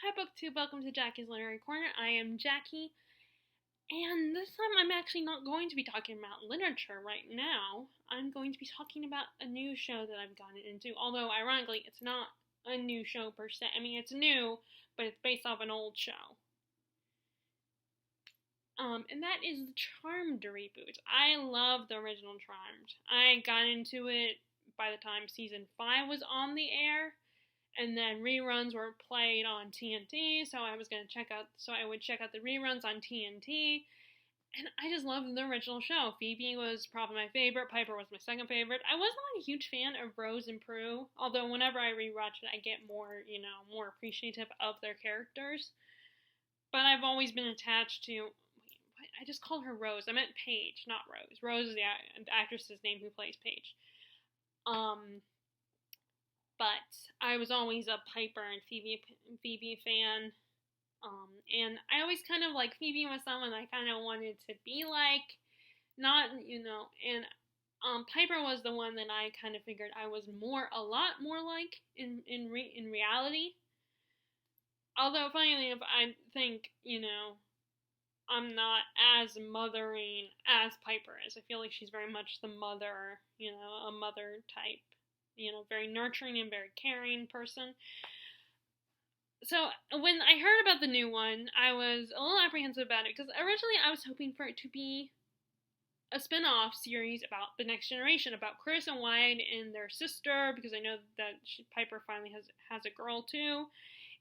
Hi, BookTube. Welcome to Jackie's Literary Corner. I am Jackie, and this time I'm actually not going to be talking about literature right now. I'm going to be talking about a new show that I've gotten into, although, ironically, it's not a new show per se. I mean, it's new, but it's based off an old show. And that is the Charmed reboot. I love the original Charmed. I got into it by the time season 5 was on the air. And then reruns were played on TNT, so I would check out the reruns on TNT, and I just loved the original show. Phoebe was probably my favorite. Piper was my second favorite. I was not a huge fan of Rose and Prue, although whenever I rewatch it, I get more appreciative of their characters. But I've always been attached to. I just called her Rose. I meant Paige, not Rose. Rose is the actress's name who plays Paige. But I was always a Piper and Phoebe fan. And I always kind of like Phoebe was someone I kind of wanted to be like. And Piper was the one that I kind of figured I was a lot more like in reality. Although, funny enough, I think, I'm not as mothering as Piper is. I feel like she's very much the mother, a mother type. Very nurturing and very caring person. So when I heard about the new one, I was a little apprehensive about it because originally I was hoping for it to be a spin-off series about the next generation, about Chris and Wyatt and their sister, because I know that Piper finally has a girl too,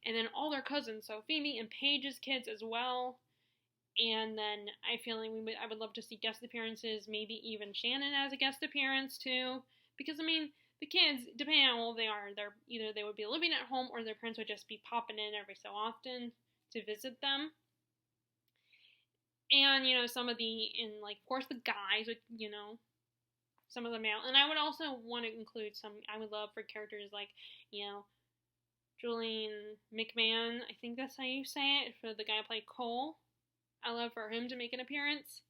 and then all their cousins, so Phoebe and Paige's kids as well. And then I feel like I would love to see guest appearances, maybe even Shannon as a guest appearance too, because the kids, depending on how old they are, either they would be living at home or their parents would just be popping in every so often to visit them. And, some of of course, the guys would, some of the male. And I would also want to include I would love for characters like, Julian McMahon, I think that's how you say it, for the guy who played Cole. I love for him to make an appearance.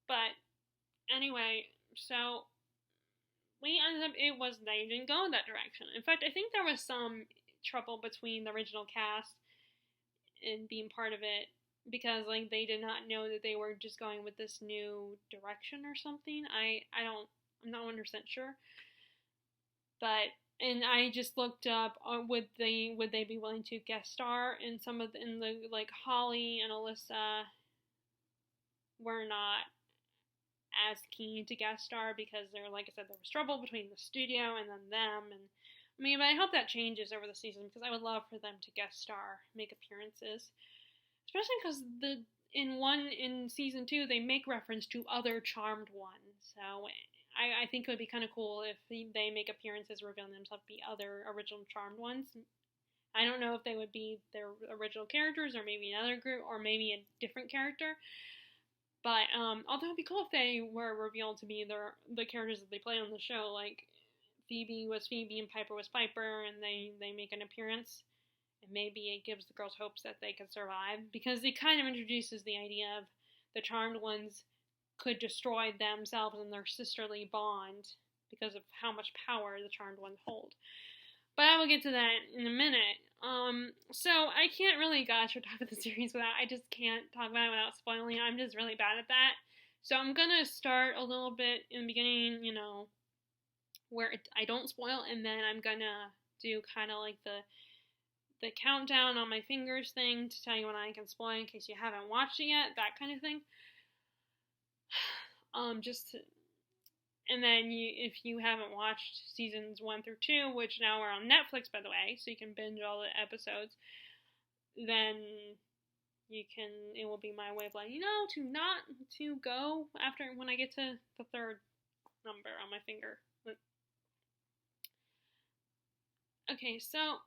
But anyway, so they didn't go in that direction. In fact, I think there was some trouble between the original cast and being part of it because they did not know that they were just going with this new direction or something. I'm not 100% sure. And I just looked up would they be willing to guest star in Holly and Alyssa were not as keen to guest star because like I said, there was trouble between the studio and then them, and but I hope that changes over the season because I would love for them to guest star, make appearances, especially because in season 2 they make reference to other Charmed ones, so I think it would be kind of cool if they make appearances revealing themselves to be other original Charmed ones. I don't know if they would be their original characters or maybe another group or maybe a different character. But although it'd be cool if they were revealed to be the characters that they play on the show, like Phoebe was Phoebe and Piper was Piper, and they make an appearance, and maybe it gives the girls hopes that they can survive, because it kind of introduces the idea of the Charmed ones could destroy themselves and their sisterly bond because of how much power the Charmed ones hold. But I will get to that in a minute. So I can't really talk about the series I just can't talk about it without spoiling. I'm just really bad at that. So I'm gonna start a little bit in the beginning, where I don't spoil, and then I'm gonna do kind of like the countdown on my fingers thing to tell you when I can spoil in case you haven't watched it yet, that kind of thing. And then if you haven't watched seasons 1 through 2, which now are on Netflix, by the way, so you can binge all the episodes, then it will be my way of letting you know to go after when I get to the third number on my finger. Okay, so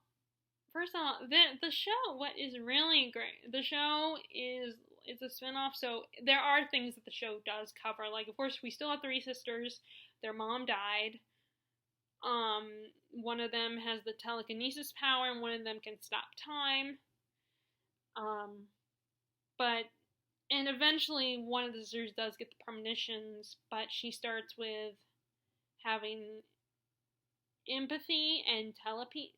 first of all, the show, what is really great, the show it's a spinoff, so there are things that the show does cover. Like, of course, we still have 3 sisters. Their mom died. One of them has the telekinesis power, and one of them can stop time. And eventually, one of the sisters does get the premonitions, but she starts with having empathy and telepathy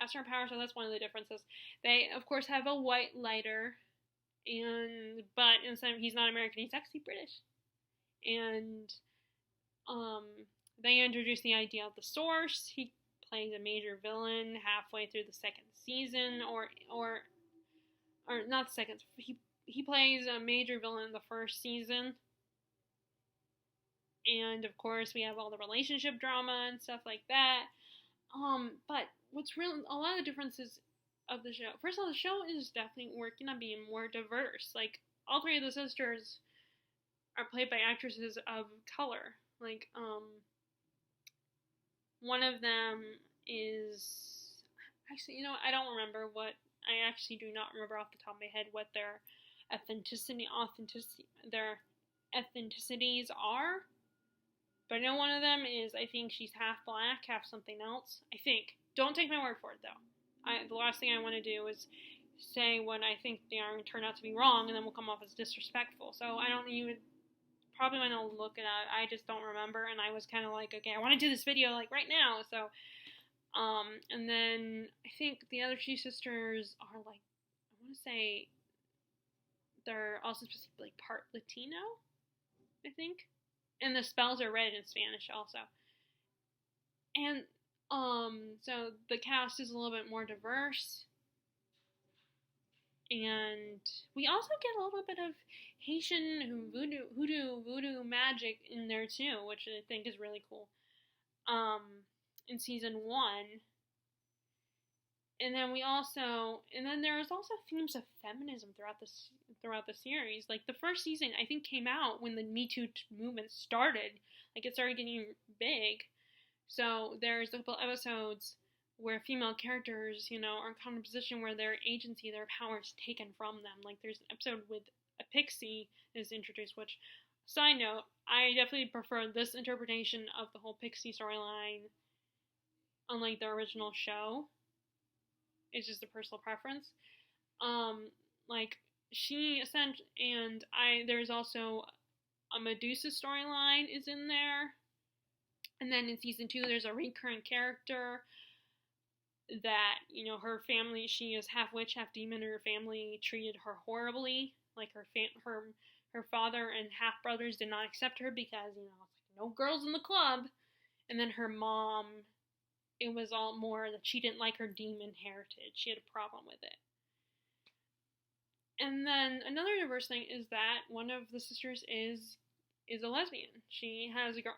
as her power, so that's one of the differences. They, of course, have a white lighter, but instead he's not American, he's actually British. And they introduce the idea of the Source. He plays a major villain halfway through the second season, or not the second. He plays a major villain in the first season. And of course, we have all the relationship drama and stuff like that. But what's real, a lot of the differences of the show. First of all, the show is definitely working on being more diverse. Like, all three of the sisters are played by actresses of color. Like, one of them is, actually, I don't remember I actually do not remember off the top of my head what their their ethnicities are. But I know one of them is, I think she's half black, half something else. I think. Don't take my word for it, though. The last thing I want to do is say what I think they are and turn out to be wrong, and then we'll come off as disrespectful. So I don't even, probably want to look it up. I just don't remember, and I was kind of like, okay, I want to do this video, like, right now. So, and then I think the other two sisters are, like, I want to say they're also supposed to be, like, part Latino, I think. And the spells are read in Spanish also. And, so the cast is a little bit more diverse. And we also get a little bit of Haitian voodoo magic in there too, which I think is really cool. In season 1. And then there's also themes of feminism throughout the series. Like, the first season, I think, came out when the Me Too movement started. Like, it started getting big. So there's a couple episodes where female characters, are in a position where their agency, their power is taken from them. Like, there's an episode with a pixie is introduced, which, side note, I definitely prefer this interpretation of the whole pixie storyline, unlike the original show. It's just a personal preference. Like, there's also a Medusa storyline is in there. And then in season 2, there's a recurrent character that, her family, she is half witch, half demon, and her family treated her horribly. Like, her father and half brothers did not accept her because, it's like, no girls in the club. And then her mom, it was all more that she didn't like her demon heritage. She had a problem with it. And then another diverse thing is that one of the sisters is a lesbian. She has a girl,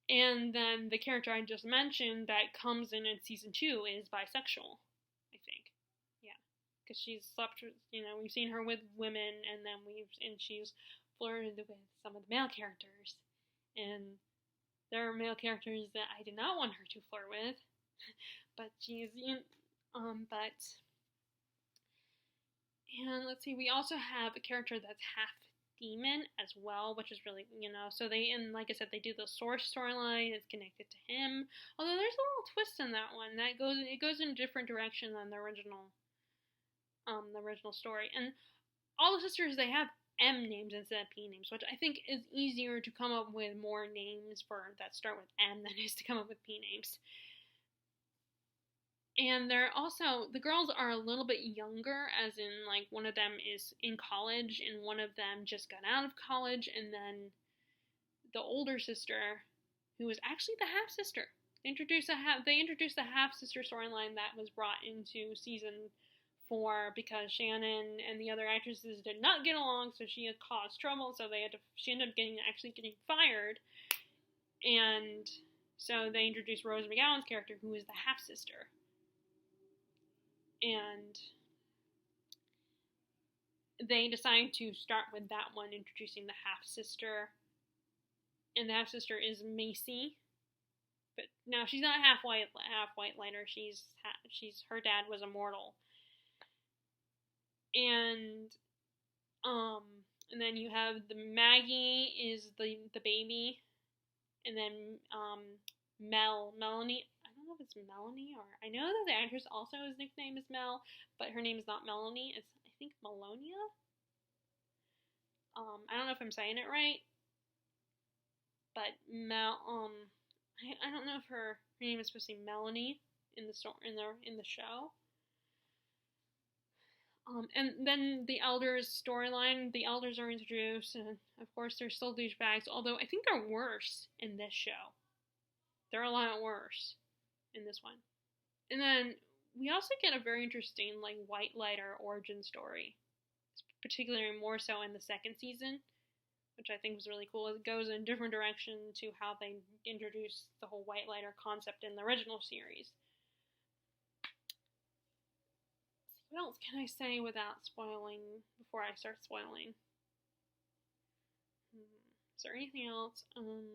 and then the character I just mentioned that comes in season 2 is bisexual, I think. Yeah. Because she's slept with, we've seen her with women, and she's flirted with some of the male characters. And there are male characters that I did not want her to flirt with, but and let's see, we also have a character that's half demon as well, which is really, so like I said, they do the Source storyline, it's connected to him, although there's a little twist in that one, it goes in a different direction than the original story, and all the sisters, they have M names instead of P names, which I think is easier to come up with more names that start with M than it is to come up with P names. And they're also, the girls are a little bit younger, as in, like, one of them is in college, and one of them just got out of college, and then the older sister, who is actually the half-sister. They introduced the half-sister storyline that was brought into season 4 because Shannon and the other actresses did not get along, so she had caused trouble, so she ended up getting fired, and so they introduced Rose McGowan's character, who is the half-sister. And they decided to start with that one, introducing the half-sister. And the half-sister is Macy. But now she's not half white lighter. Her dad was immortal. And then you have the Maggie is the baby. And then Melanie, I don't know if it's Melanie, or I know that the actress also, his nickname is Mel, but her name is not Melanie, it's, I think, Melonia? I don't know if I'm saying it right, but I don't know if her name is supposed to be Melanie in the story in the show. And then the elders storyline, the elders are introduced, and of course they're still douchebags. Although I think they're worse in this show. They're a lot worse in this one. And then we also get a very interesting like White Lighter origin story, particularly more so in the second season, which I think was really cool. It goes in a different direction to how they introduced the whole White Lighter concept in the original series. What else can I say without spoiling before I start spoiling? Is there anything else? I don't.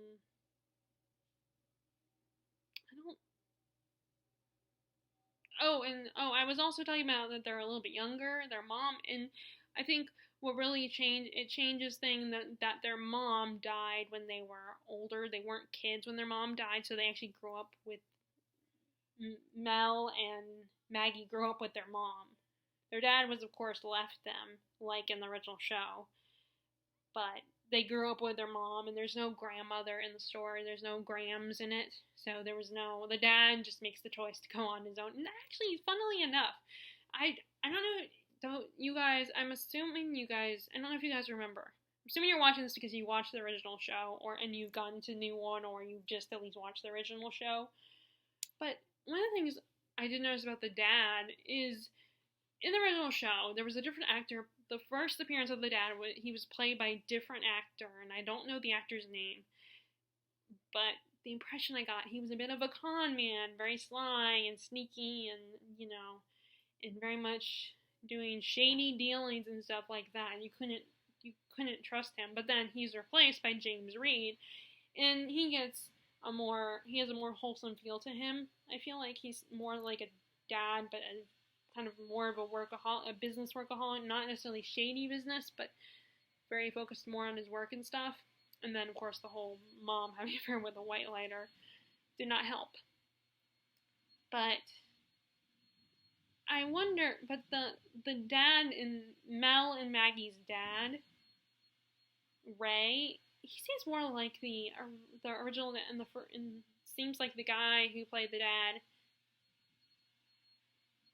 I was also talking about that they're a little bit younger, their mom, and I think what really changes things that their mom died when they were older. They weren't kids when their mom died, so they actually grew up with Mel and Maggie grew up with their mom. Their dad was, of course, left them, like in the original show, but they grew up with their mom, and there's no grandmother in the story. There's no Grams in it, so the dad just makes the choice to go on his own. And actually, funnily enough, I don't know, don't you guys? I'm assuming you guys. I don't know if you guys remember. I'm assuming you're watching this because you watched the original show, and you've gotten to the new one, or you just at least watched the original show. But one of the things I did notice about the dad is, in the original show, there was a different actor. The first appearance of the dad, he was played by a different actor, and I don't know the actor's name. But the impression I got, he was a bit of a con man, very sly and sneaky, and and very much doing shady dealings and stuff like that. You couldn't trust him. But then he's replaced by James Reed, and he has a more wholesome feel to him. I feel like he's more like a dad, but kind of more of a business workaholic, not necessarily shady business, but very focused more on his work and stuff. And then, of course, the whole mom having an affair with a White Lighter did not help. But I wonder, but the dad in Mel and Maggie's dad, Ray, he seems more like the original and seems like the guy who played the dad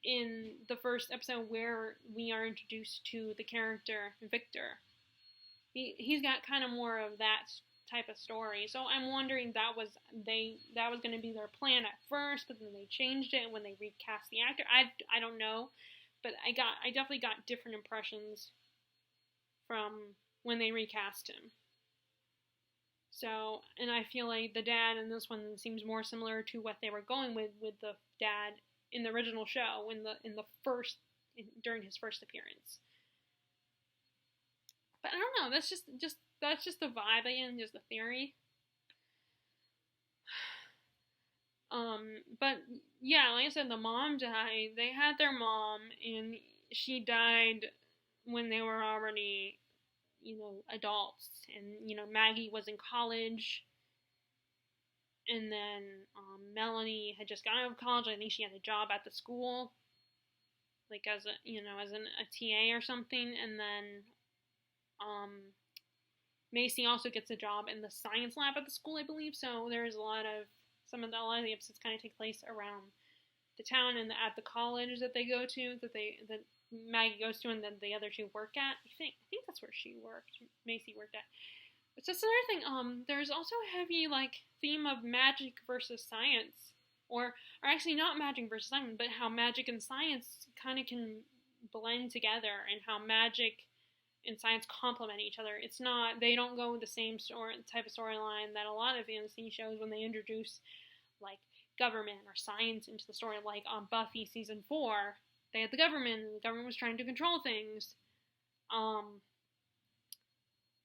in the first episode where we are introduced to the character Victor. He's got kind of more of that type of story. So I'm wondering that was going to be their plan at first, but then they changed it when they recast the actor. I don't know, but I definitely got different impressions from when they recast him. So, and I feel like the dad in this one seems more similar to what they were going with the dad in the original show during his first appearance. But I don't know, that's just the vibe and just the theory. But yeah, like I said, the mom died. They had their mom, and she died when they were already, adults. And, Maggie was in college. And then Melanie had just gotten out of college. I think she had a job at the school, like as a TA or something. And then Macy also gets a job in the science lab at the school, I believe. So there's a lot of the episodes kind of take place around the town and at the college that they go to, that Maggie goes to, and then the other two work at. I think that's where she worked. Macy worked at. It's just another thing. There's also a heavy theme of magic versus science, or actually not magic versus science, but how magic and science kind of can blend together, and how magic and science complement each other. They don't go with the same type of storyline that a lot of fantasy shows when they introduce government or science into the story. Like on Buffy season 4, they had the government, and the government was trying to control things.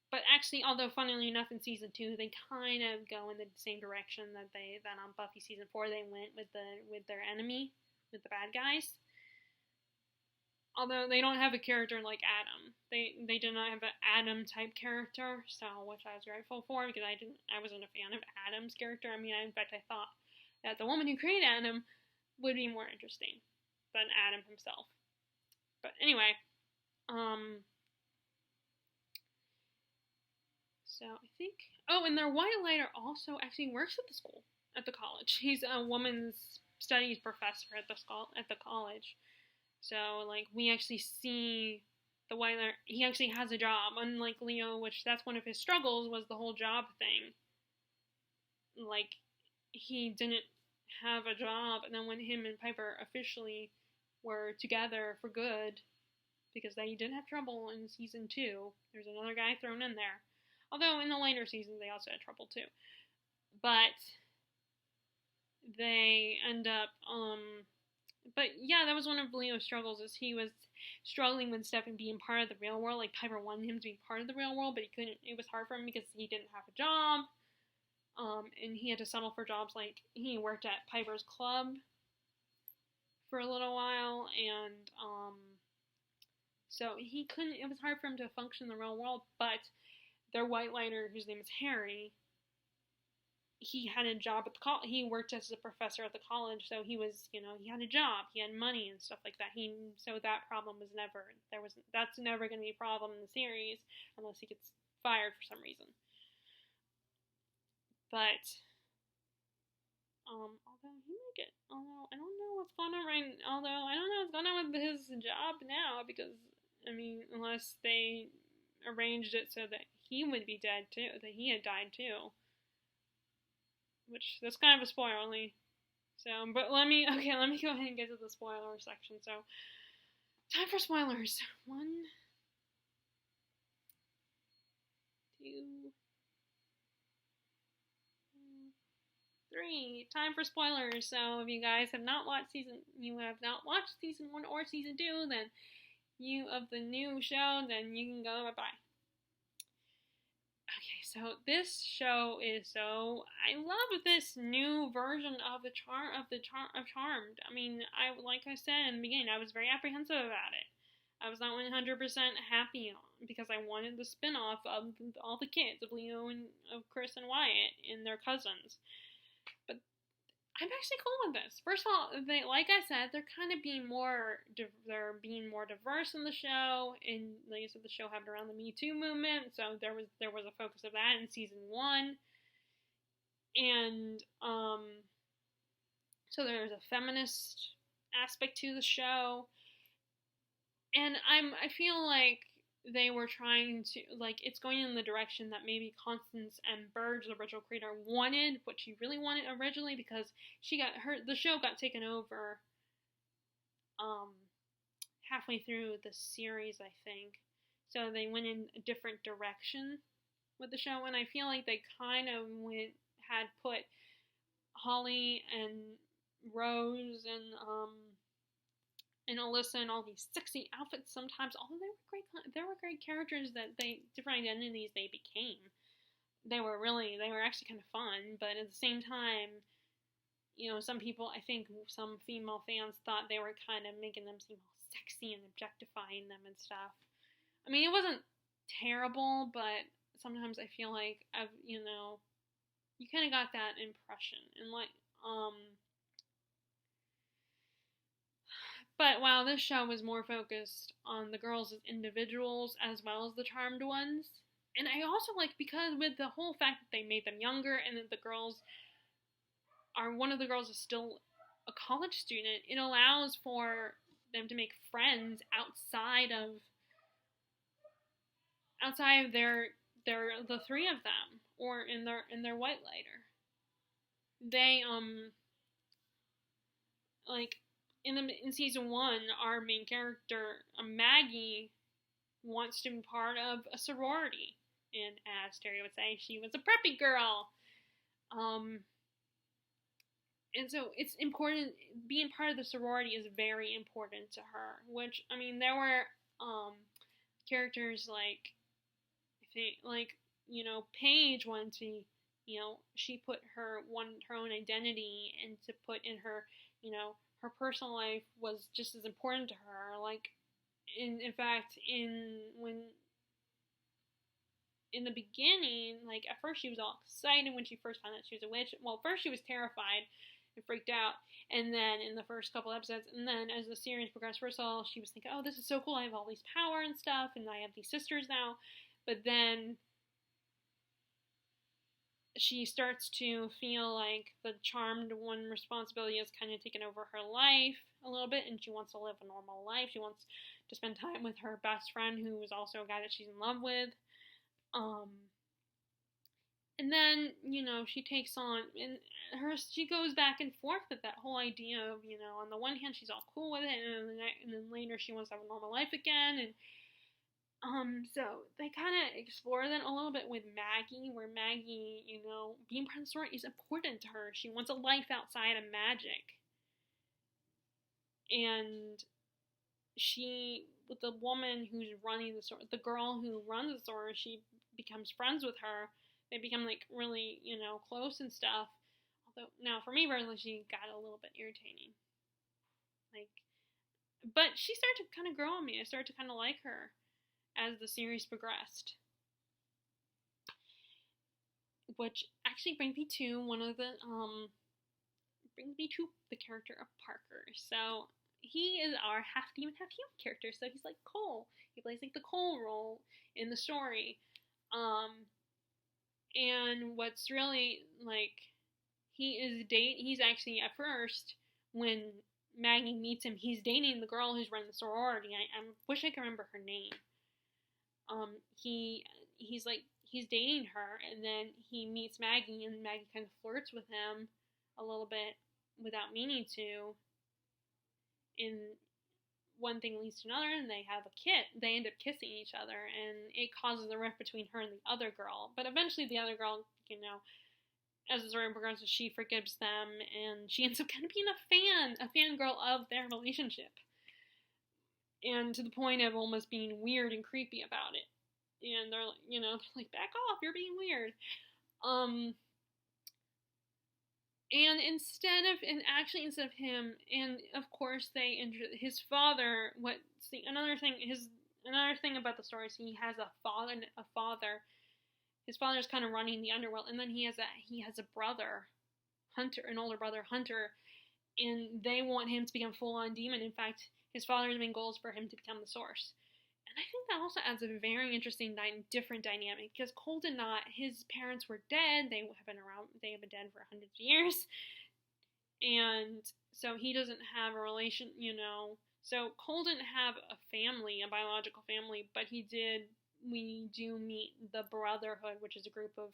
But actually, although funnily enough, in season 2, they kind of go in the same direction that on Buffy season 4 they went with their enemy, with the bad guys. Although they don't have a character like Adam, they did not have an Adam type character, so which I was grateful for, because I wasn't a fan of Adam's character. I mean, in fact, I thought that the woman who created Adam would be more interesting than Adam himself. But anyway, So I think. Oh, and their white lighter also actually works at the school, at the college. He's a women's studies professor at the school, at the college. So like we actually see the white lighter. He actually has a job, unlike Leo, which that's one of his struggles was the whole job thing. Like he didn't have a job, and then when him and Piper officially were together for good, because they did have trouble in season 2. There's another guy thrown in there. Although in the later seasons they also had trouble too. But they end up but yeah, that was one of Leo's struggles, is he was struggling with stuff and being part of the real world. Like Piper wanted him to be part of the real world, but he couldn't. It was hard for him because he didn't have a job. And he had to settle for jobs like he worked at Piper's Club for a little while, and so he couldn't. It was hard for him to function in the real world. But their white lighter, whose name is Harry, he had a job at the college. He worked as a professor at the college, so he was, he had a job, he had money and stuff like that. So that problem was never that's never going to be a problem in the series unless he gets fired for some reason. But although I don't know what's going on with his job now, because unless they arranged it so that he would be dead too, that he had died too. Which, that's kind of a spoiler only. So, but let me go ahead and get to the spoiler section. So, time for spoilers. 1, 2, 3. Time for spoilers. So, if you guys have not watched season 1 or season 2, then you of the new show, then you can go bye-bye. Okay, so this show is I love this new version of Charmed. Like I said in the beginning, I was very apprehensive about it. I was not 100% happy because I wanted the spin-off of all the kids, of Leo and of Chris and Wyatt and their cousins. But I'm actually cool with this. First of all, like I said, they're kind of being more diverse in the show, and like I said, the show happened around the Me Too movement, so there was a focus of that in season 1, and so there's a feminist aspect to the show, and I feel like they were trying to, it's going in the direction that maybe Constance and Burge, the original creator, wanted, what she really wanted originally, because the show got taken over halfway through the series, I think. So they went in a different direction with the show, and I feel like they kind of had put Holly and Rose and Alyssa and all these sexy outfits sometimes, although they were great characters, different identities they became. They were actually kind of fun, but at the same time, some people, I think some female fans thought they were kind of making them seem all sexy and objectifying them and stuff. It wasn't terrible, but sometimes I feel like you kind of got that impression, and but while this show was more focused on the girls as individuals as well as the charmed ones, and I also because with the whole fact that they made them younger and that one of the girls is still a college student, it allows for them to make friends outside of the three of them, or in their white lighter. They in season 1, our main character, Maggie, wants to be part of a sorority, and as Terry would say, she was a preppy girl. And so it's important, being part of the sorority is very important to her, which, there were characters Paige wanted to, she put her own identity, and to put in her, her personal life was just as important to her. In fact, in the beginning, at first she was all excited when she first found out she was a witch. Well, first she was terrified and freaked out, and then in the first couple episodes, and then as the series progressed, first of all, she was thinking, oh, this is so cool, I have all these power and stuff, and I have these sisters now. But then she starts to feel like the charmed one responsibility has kind of taken over her life a little bit, and she wants to live a normal life. She wants to spend time with her best friend, who is also a guy that she's in love with. And then, she takes on, and she goes back and forth with that whole idea of, on the one hand, she's all cool with it, and then later she wants to have a normal life again, and so they kind of explore that a little bit with Maggie, where Maggie, being part of the story is important to her. She wants a life outside of magic. And with the woman who's running the store, the girl who runs the store, she becomes friends with her. They become, like, really, close and stuff. Although, now, for me, personally, she got a little bit irritating. But she started to kind of grow on me. I started to kind of like her as the series progressed. Which actually brings me to the character of Parker. So he is our half demon, half human character. So he's like Cole. He plays like the Cole role in the story. And what's really, like, he's actually, at first, when Maggie meets him, he's dating the girl who's running the sorority. I wish I could remember her name. He's dating her, and then he meets Maggie, and Maggie kind of flirts with him a little bit without meaning to. And one thing leads to another, and they end up kissing each other, and it causes a rift between her and the other girl. But eventually the other girl, as the story progresses, she forgives them, and she ends up kind of being a fangirl of their relationship. And to the point of almost being weird and creepy about it. And they're like, back off, you're being weird. And instead of him, and of course his father, another thing about the story is he has a father. His father's kind of running the underworld, and then he has a brother, Hunter, an older brother, Hunter, and they want him to become full-on demon. In fact, his father's main goal is for him to become the source. And I think that also adds a very interesting, different dynamic, because Cole did not, his parents were dead, they have been dead for hundreds of years, and so he doesn't have a relation, so Cole didn't have a biological family, but we do meet the Brotherhood, which is a group of,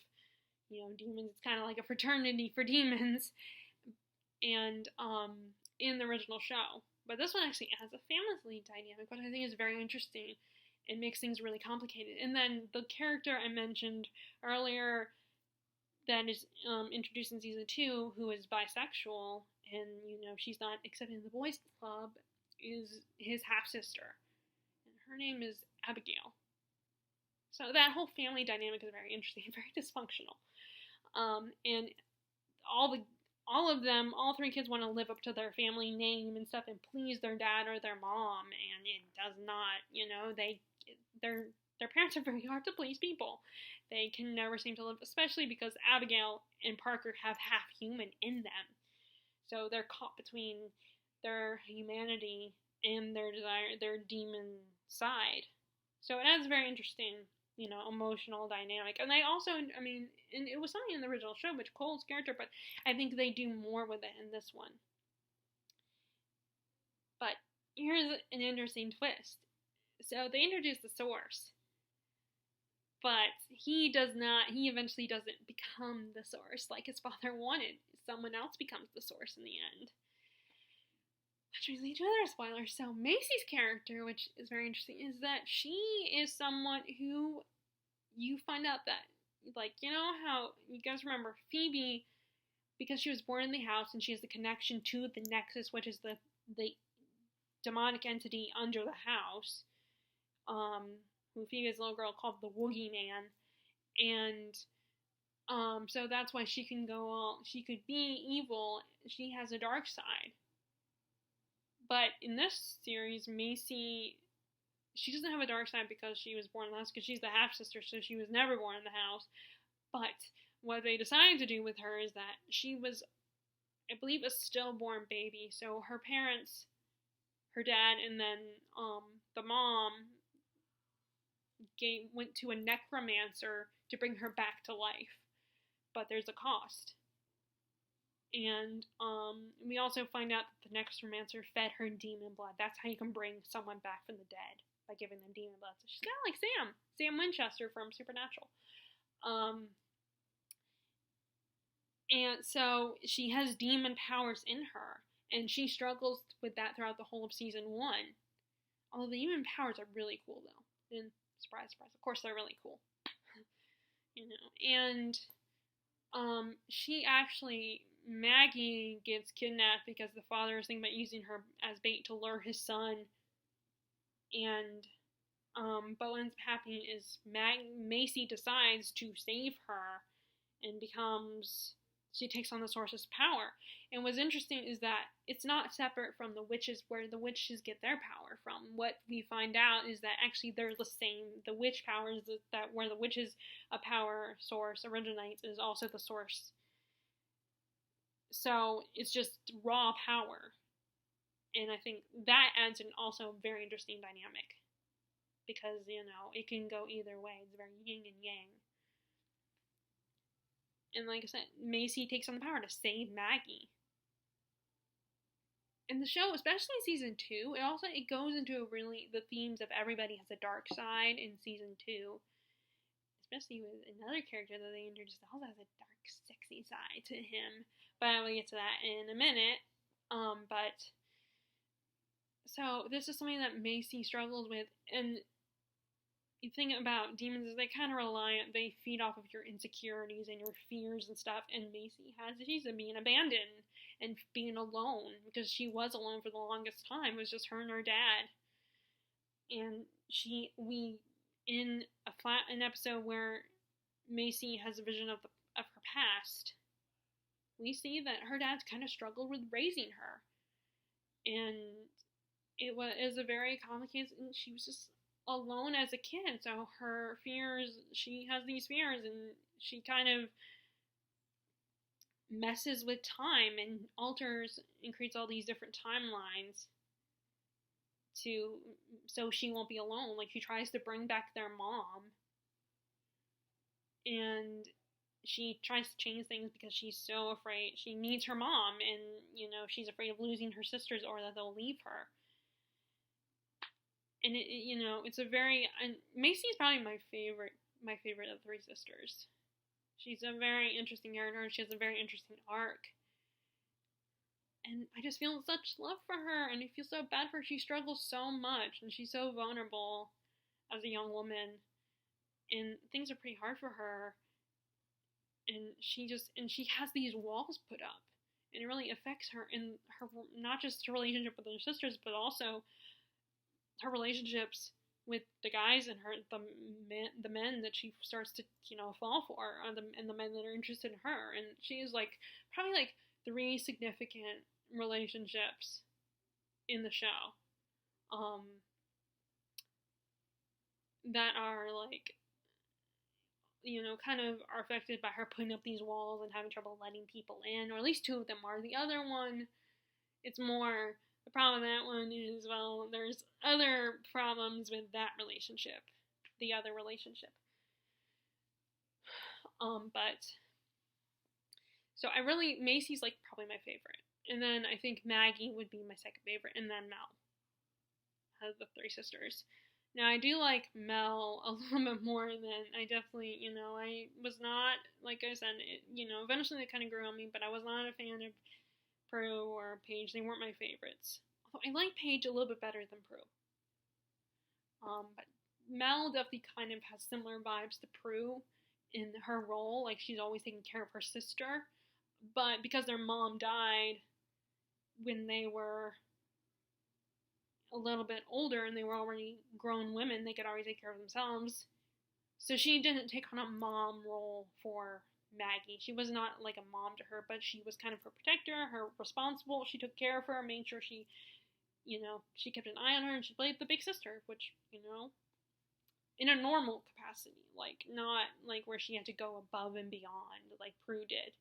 demons. It's kind of like a fraternity for demons, and, in the original show. But this one actually has a family dynamic, which I think is very interesting. It makes things really complicated. And then the character I mentioned earlier that is introduced in season 2, who is bisexual, and, she's not accepted in the boys' club, is his half-sister. And her name is Abigail. So that whole family dynamic is very interesting, very dysfunctional. And all 3 kids want to live up to their family name and stuff and please their dad or their mom, and it does not, their parents are very hard to please people. They can never seem to live, especially because Abigail and Parker have half human in them. So they're caught between their humanity and their demon side. So it adds very interesting, emotional dynamic. And they also, and it was something in the original show, which Cole's character, but I think they do more with it in this one. But here's an interesting twist. So they introduce the source, but he eventually doesn't become the source like his father wanted. Someone else becomes the source in the end. Which brings me to another spoiler. So Macy's character, which is very interesting, is that she is someone who you find out that, like, how, you guys remember Phoebe, because she was born in the house and she has the connection to the Nexus, which is the demonic entity under the house, who Phoebe's little girl called the Woogie Man, and so that's why she could be evil. She has a dark side. But in this series, Macy, she doesn't have a dark side because she was born in the house, because she's the half-sister, so she was never born in the house. But what they decided to do with her is that she was, I believe, a stillborn baby. So her parents, her dad, and then the mom went to a necromancer to bring her back to life. but there's a cost. And we also find out that the necromancer fed her demon blood. That's how you can bring someone back from the dead, by giving them demon blood. So she's kind of like Sam Winchester from Supernatural. And so she has demon powers in her, and she struggles with that throughout the whole of season 1. Although the demon powers are really cool, though. And surprise, surprise, of course they're really cool. And she actually, Maggie gets kidnapped because the father is thinking about using her as bait to lure his son. And but what ends up happening is Macy decides to save her and she takes on the Sorceress power. And what's interesting is that it's not separate from the witches, where the witches get their power from. What we find out is that actually they're the same. The witch powers, that where the witch's power source originates, is also the source. So it's just raw power. And I think that adds an also very interesting dynamic. Because, it can go either way. It's very yin and yang. And like I said, Macy takes on the power to save Maggie. And the show, especially in season 2, it goes into the themes of everybody has a dark side in season 2. Especially with another character that they introduced that also has a dark, sexy side to him. But I will get to that in a minute. So this is something that Macy struggles with, and you think about demons is they kind of they feed off of your insecurities and your fears and stuff, and Macy has issues of being abandoned and being alone, because she was alone for the longest time. It was just her and her dad. And in an episode where Macy has a vision of her past, we see that her dad's kind of struggled with raising her. And it was a very complicated, and she was just alone as a kid, so she has these fears, and she kind of messes with time and alters and creates all these different timelines so she won't be alone. Like, she tries to bring back their mom, and she tries to change things because she's so afraid. She needs her mom, and she's afraid of losing her sisters or that they'll leave her. And it's a very, and Macy's probably my favorite of the 3 sisters. She's a very interesting character. She has a very interesting arc. And I just feel such love for her, and I feel so bad for her. She struggles so much, and she's so vulnerable as a young woman. And things are pretty hard for her. And she has these walls put up. And it really affects her in her, not just her relationship with her sisters, but also her relationships with the guys and the men that she starts to fall for, and the men that are interested in her. And she is probably 3 significant relationships in the show that are kind of are affected by her putting up these walls and having trouble letting people in, or at least 2 of them are. The other one, it's more, the problem with that one is, well, there's other problems with that relationship, the other relationship. So Macy's probably my favorite. And then I think Maggie would be my second favorite, and then Mel, of the 3 sisters. Now, I do like Mel a little bit more than I definitely, I was not, like I said, eventually it kind of grew on me, but I was not a fan of Prue or Paige. They weren't my favorites. Although I like Paige a little bit better than Prue. But Mel definitely kind of has similar vibes to Prue in her role. She's always taking care of her sister. But because their mom died when they were a little bit older and they were already grown women, they could already take care of themselves. So she didn't take on a mom role for Maggie. She was not a mom to her, but she was kind of her protector, her responsible. She took care of her, made sure she kept an eye on her, and she played the big sister, which, in a normal capacity, not where she had to go above and beyond like Prue did.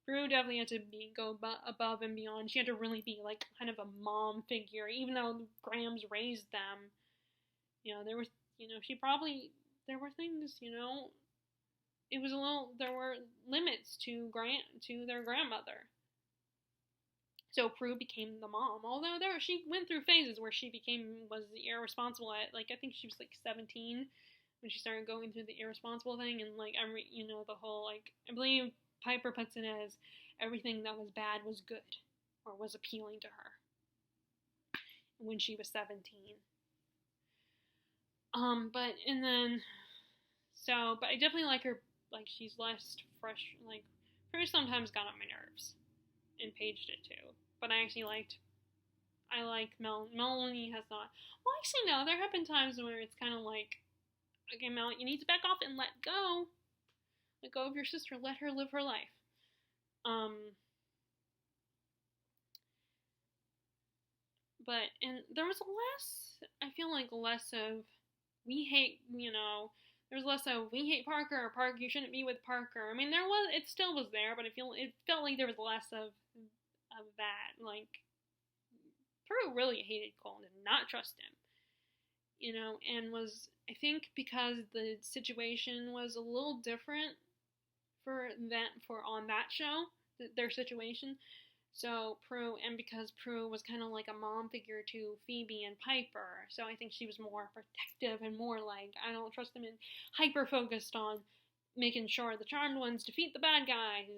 Prue definitely had to go above and beyond. She had to really be kind of a mom figure, even though Grahams raised them. There were things, it was there were limits to their grandmother. So Prue became the mom, although she went through phases where she was irresponsible at, like, I think she was like 17 when she started going through the irresponsible thing, and like the whole, like, I believe Piper puts it as everything that was bad was good or was appealing to her when she was 17. But I definitely like her, like, she's less fresh, like, Prue sometimes got on my nerves, and Paige did too. But I like Melanie has not. Well, actually, no, there have been times where it's kind of like, okay, Mel, you need to back off and let go. Let go of your sister. Let her live her life. But, and there was I feel like less of, we hate, there's less of, we hate Parker, or Parker, you shouldn't be with Parker. I mean, it still was there, but it felt like there was less of that. Like, Prue really hated Cole and did not trust him. And I think because the situation was a little different on that show, their situation. So because Prue was kind of like a mom figure to Phoebe and Piper, so I think she was more protective and more like, I don't trust them, and hyper focused on making sure the Charmed Ones defeat the bad guys,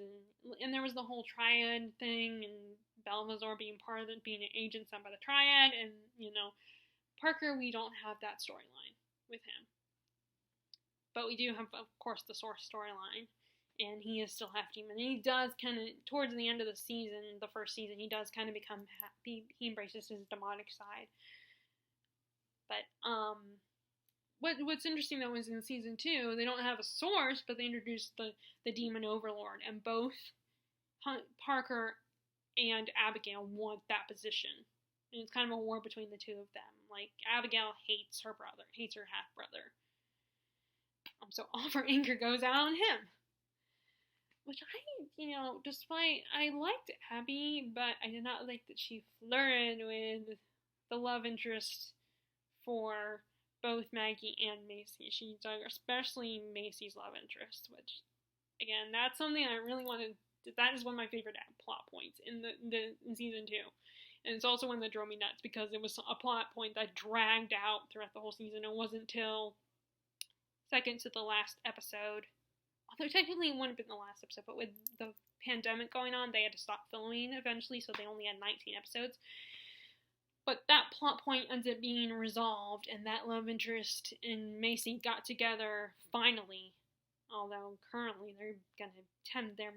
and there was the whole Triad thing, and Belvazor being being an agent sent by the Triad, and Parker, we don't have that storyline with him, but we do have, of course, the Source storyline. And he is still half demon. And he does kind of, towards the end of the first season, he does kind of become he embraces his demonic side. But, what's interesting, though, is in season 2, they don't have a Source, but they introduced the demon overlord. And both Parker and Abigail want that position. And it's kind of a war between the two of them. Like, Abigail hates her half-brother. So all of her anger goes out on him. Which I liked Abby, but I did not like that she flirted with the love interest for both Maggie and Macy. She dug, especially Macy's love interest, which, again, that's something I really wanted. That is one of my favorite plot points in season 2. And it's also one that drove me nuts because it was a plot point that dragged out throughout the whole season. It wasn't until second to the last episode. Although technically it wouldn't have been the last episode, but with the pandemic going on, they had to stop filming eventually, so they only had 19 episodes. But that plot point ends up being resolved, and that love interest and Macy got together finally. Although currently there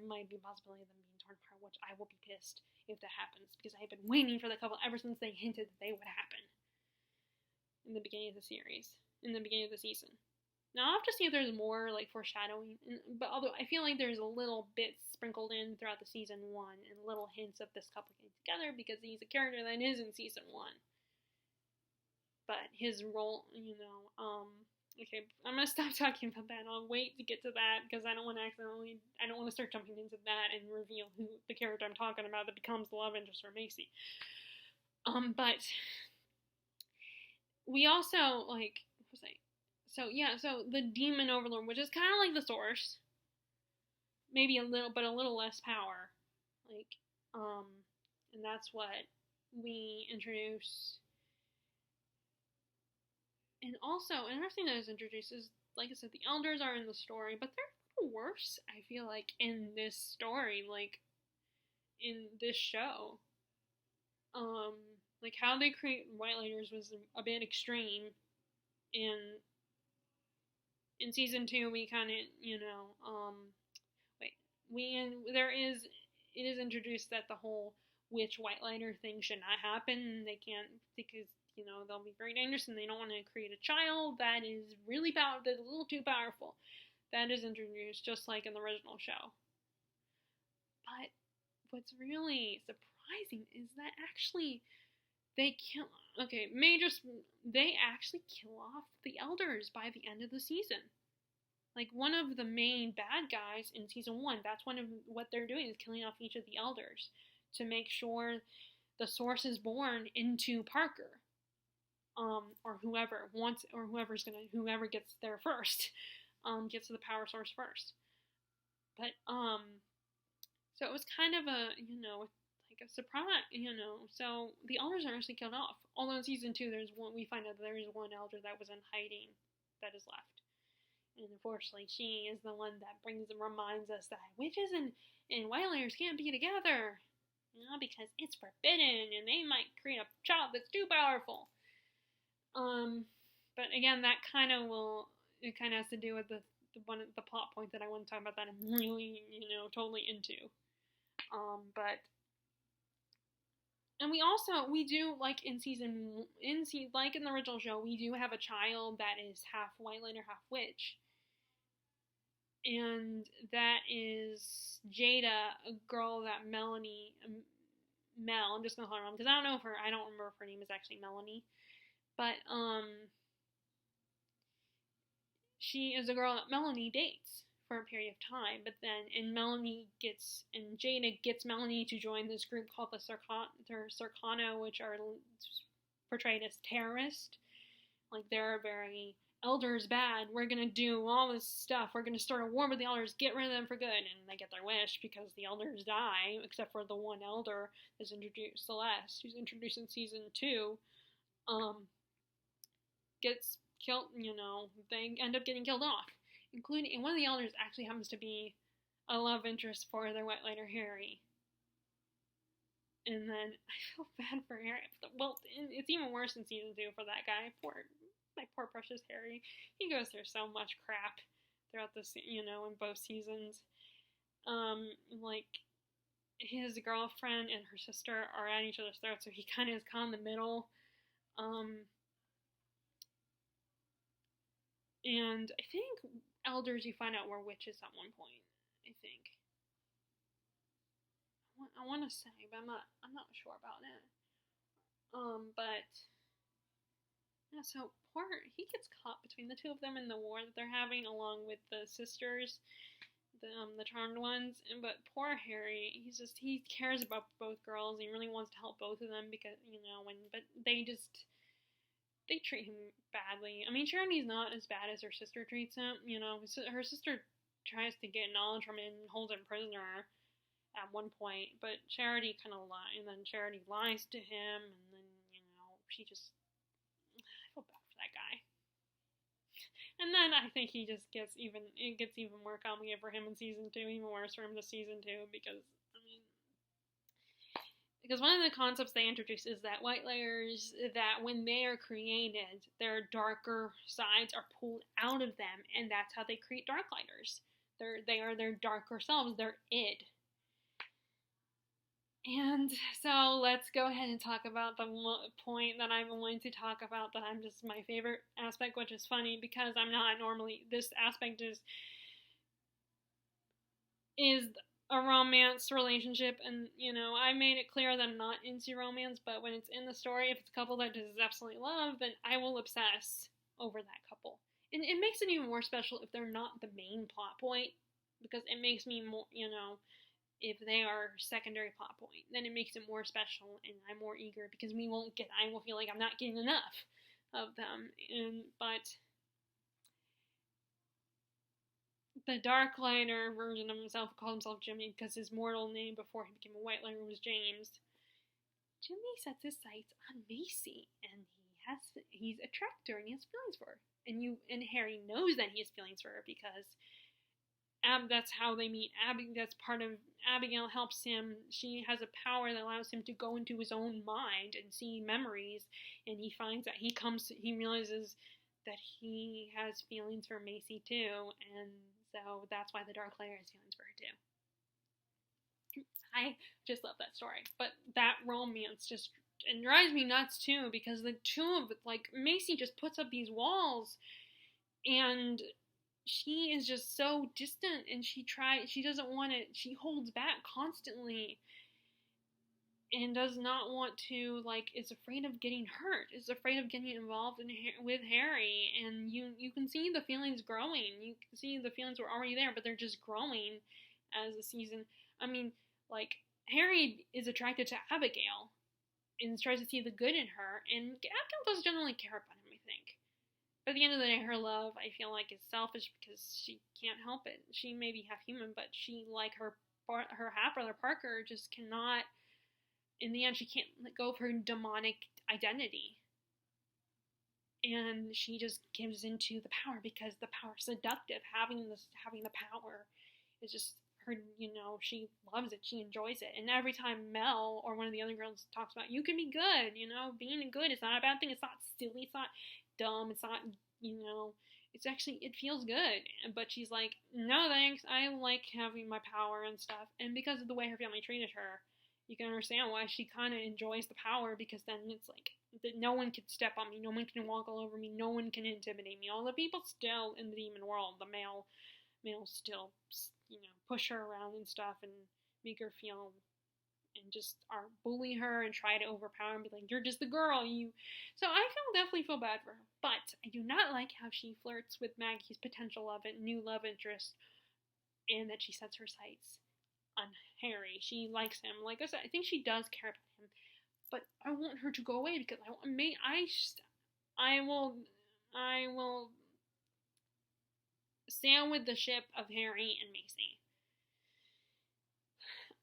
might be a possibility of them being torn apart, which I will be pissed if that happens, because I have been waiting for the couple ever since they hinted that they would happen in the beginning of the series, in the beginning of the season. Now, I'll have to see if there's more, like, foreshadowing, but although I feel like there's a little bit sprinkled in throughout the season 1, and little hints of this couple getting together, because he's a character that is in season 1. But his role, okay, I'm gonna stop talking about that. I'll wait to get to that, because I don't want to start jumping into that and reveal who the character I'm talking about that becomes the love interest for Macy. But we also, like, what was I? So the demon overlord, which is kind of like the Source, maybe a little less power, like, and that's what we introduce. And also, another thing that is introduced is, like I said, the elders are in the story, but they're a little worse, I feel like, in this story, like, in this show. Like, how they create Whitelighters was a bit extreme, and in season 2, we kind of, it is introduced that the whole witch Whitelighter thing should not happen. They can't, because, they'll be very dangerous, and they don't want to create a child that is really that's a little too powerful. That is introduced, just like in the original show. But what's really surprising is that actually they actually kill off the elders by the end of the season. Like, one of the main bad guys in season 1, that's one of what they're doing, is killing off each of the elders to make sure the Source is born into Parker. Or whoever gets there first, gets to the power source first. But so it was kind of a like a surprise, So the elders are actually killed off. Although in season 2, we find out that there is one elder that was in hiding that is left. And unfortunately, she is the one that reminds us that witches and wildlayers can't be together. Because it's forbidden, and they might create a child that's too powerful. But again, that kind of has to do with the plot point that I want to talk about that I'm really, totally into. And we do, like in like in the original show, we do have a child that is half Whitelander, half witch. And that is Jada, a girl that Melanie, I'm just gonna call her Mel, because I don't remember if her name is actually Melanie. But, she is a girl that Melanie dates for a period of time, but then, Jada gets Melanie to join this group called the Circana, which are portrayed as terrorists. Like, they're very, elders bad, we're gonna do all this stuff, we're gonna start a war with the elders, get rid of them for good, and they get their wish because the elders die, except for the one elder that's introduced, Celeste, who's introduced in season 2, gets killed, they end up getting killed off, and one of the elders actually happens to be a love interest for their Whitelander Harry. And then I feel bad for Harry. Well, it's even worse in season 2 for that guy. My poor precious Harry. He goes through so much crap throughout this, in both seasons. Like, his girlfriend and her sister are at each other's throats, so he kind of is caught in the middle. And I think elders, you find out, were witches at one point. I think. I want to say, but I'm not sure about it. But yeah, so he gets caught between the two of them in the war that they're having, along with the sisters, the charmed ones. But poor Harry, he cares about both girls. He really wants to help both of them because but they treat him badly. I mean, Charity's not as bad as her sister treats him. Her sister tries to get knowledge from him and holds him prisoner at one point, but Charity kind of lies, and then Charity lies to him, and then, she just, I feel bad for that guy. And then I think it gets even more complicated for him in season 2, even worse for him this season 2, because one of the concepts they introduce is that Whitelayers, that when they are created, their darker sides are pulled out of them, and that's how they create Darklighters. They are their darker selves, their id. And so let's go ahead and talk about the point that I'm going to talk about, that I'm just my favorite aspect, which is funny because I'm not normally, this aspect is a romance relationship, and I made it clear that I'm not into romance, but when it's in the story, if it's a couple that just absolutely love, then I will obsess over that couple. And it makes it even more special if they're not the main plot point, because it makes me more, if they are secondary plot point, then it makes it more special, and I'm more eager, because I will feel like I'm not getting enough of them. But the Darklighter version of himself called himself Jimmy because his mortal name before he became a Whitelander was James. Jimmy sets his sights on Macy, and he's attracted to her, and he has feelings for her. And Harry knows that he has feelings for her because that's how they meet. That's part of Abigail helps him. She has a power that allows him to go into his own mind and see memories, and he finds that he realizes that he has feelings for Macy too, and so that's why the Darklighter has feelings for her too. I just love that story. But that romance just drives me nuts too, because the two of Macy just puts up these walls, and she is just so distant, and she doesn't want it, she holds back constantly, and does not want to, is afraid of getting hurt, is afraid of getting involved with Harry, and you can see the feelings growing, you can see the feelings were already there, but they're just growing as the season, Harry is attracted to Abigail, and tries to see the good in her, and Abigail doesn't generally care about him, I think. But at the end of the day, her love, I feel like, is selfish because she can't help it. She may be half human, but she, like her half brother Parker, just cannot. In the end, she can't let go of her demonic identity, and she just gives into the power because the power is seductive. Having the power is just her. She loves it. She enjoys it. And every time Mel or one of the other girls talks about, you can be good. Being good is not a bad thing. It's not silly. It's not dumb. It's not. It's actually, it feels good. But she's like, no thanks. I like having my power and stuff. And because of the way her family treated her, you can understand why she kind of enjoys the power, because then it's like that no one can step on me, no one can walk all over me, no one can intimidate me. All the people still in the demon world, the males still, push her around and stuff and make her feel and just are bully her and try to overpower and be like, you're just the girl, you. So I definitely feel bad for her, but I do not like how she flirts with Maggie's potential new love interest, and that she sets her sights on Harry. She likes him. Like I said, I think she does care about him, but I want her to go away because I will sail with the ship of Harry and Macy.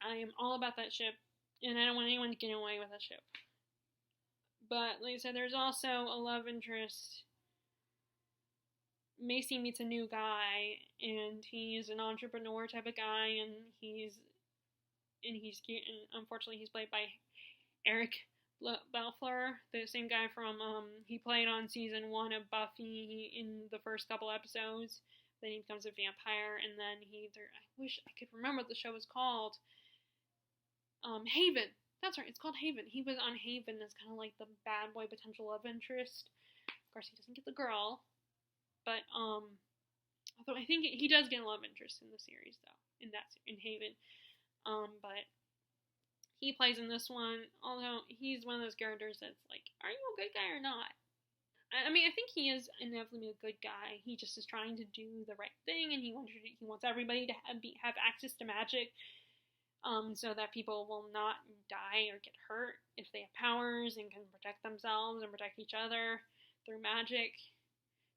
I am all about that ship, and I don't want anyone to get away with that ship. But like I said, there's also a love interest. Macy meets a new guy, and he's an entrepreneur type of guy, and he's cute, and unfortunately he's played by Eric Belfleur, the same guy from he played on season 1 of Buffy in the first couple episodes. Then he becomes a vampire, and then I wish I could remember what the show was called. Haven. That's right, it's called Haven. He was on Haven as kind of like the bad boy potential love interest. Of course, he doesn't get the girl, but although I think he does get a love interest in the series though, in Haven. But he plays in this one, although he's one of those characters that's like, are you a good guy or not? I mean, I think he is inevitably a good guy. He just is trying to do the right thing, and he wants everybody to have access to magic, so that people will not die or get hurt if they have powers and can protect themselves and protect each other through magic.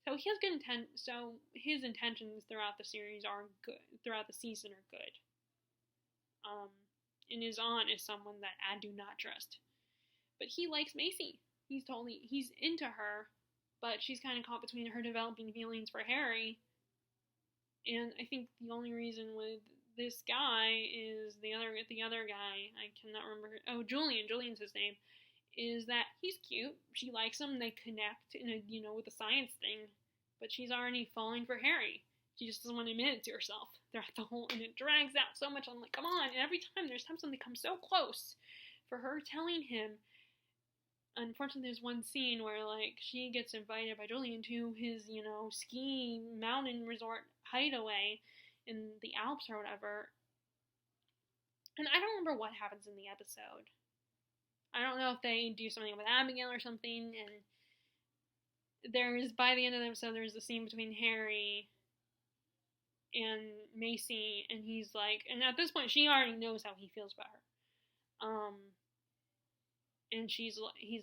So he has good intent. So his intentions throughout the series are good. Throughout the season are good. And his aunt is someone that I do not trust. But he likes Macy. He's into her, but she's kind of caught between her developing feelings for Harry. And I think the only reason with this guy is the other guy, I cannot remember. Oh, Julian. Julian's his name. Is that he's cute. She likes him. They connect in with the science thing. But she's already falling for Harry. She just doesn't want to admit it to herself throughout the whole, and it drags out so much. I'm like, come on. And every time, there's times when they come so close for her telling him. Unfortunately, there's one scene where, like, she gets invited by Julian to his, ski mountain resort hideaway in the Alps or whatever. And I don't remember what happens in the episode. I don't know if they do something with Abigail or something, and by the end of the episode, there's a scene between Harry and Macy, and he's like, and at this point, she already knows how he feels about her. And he's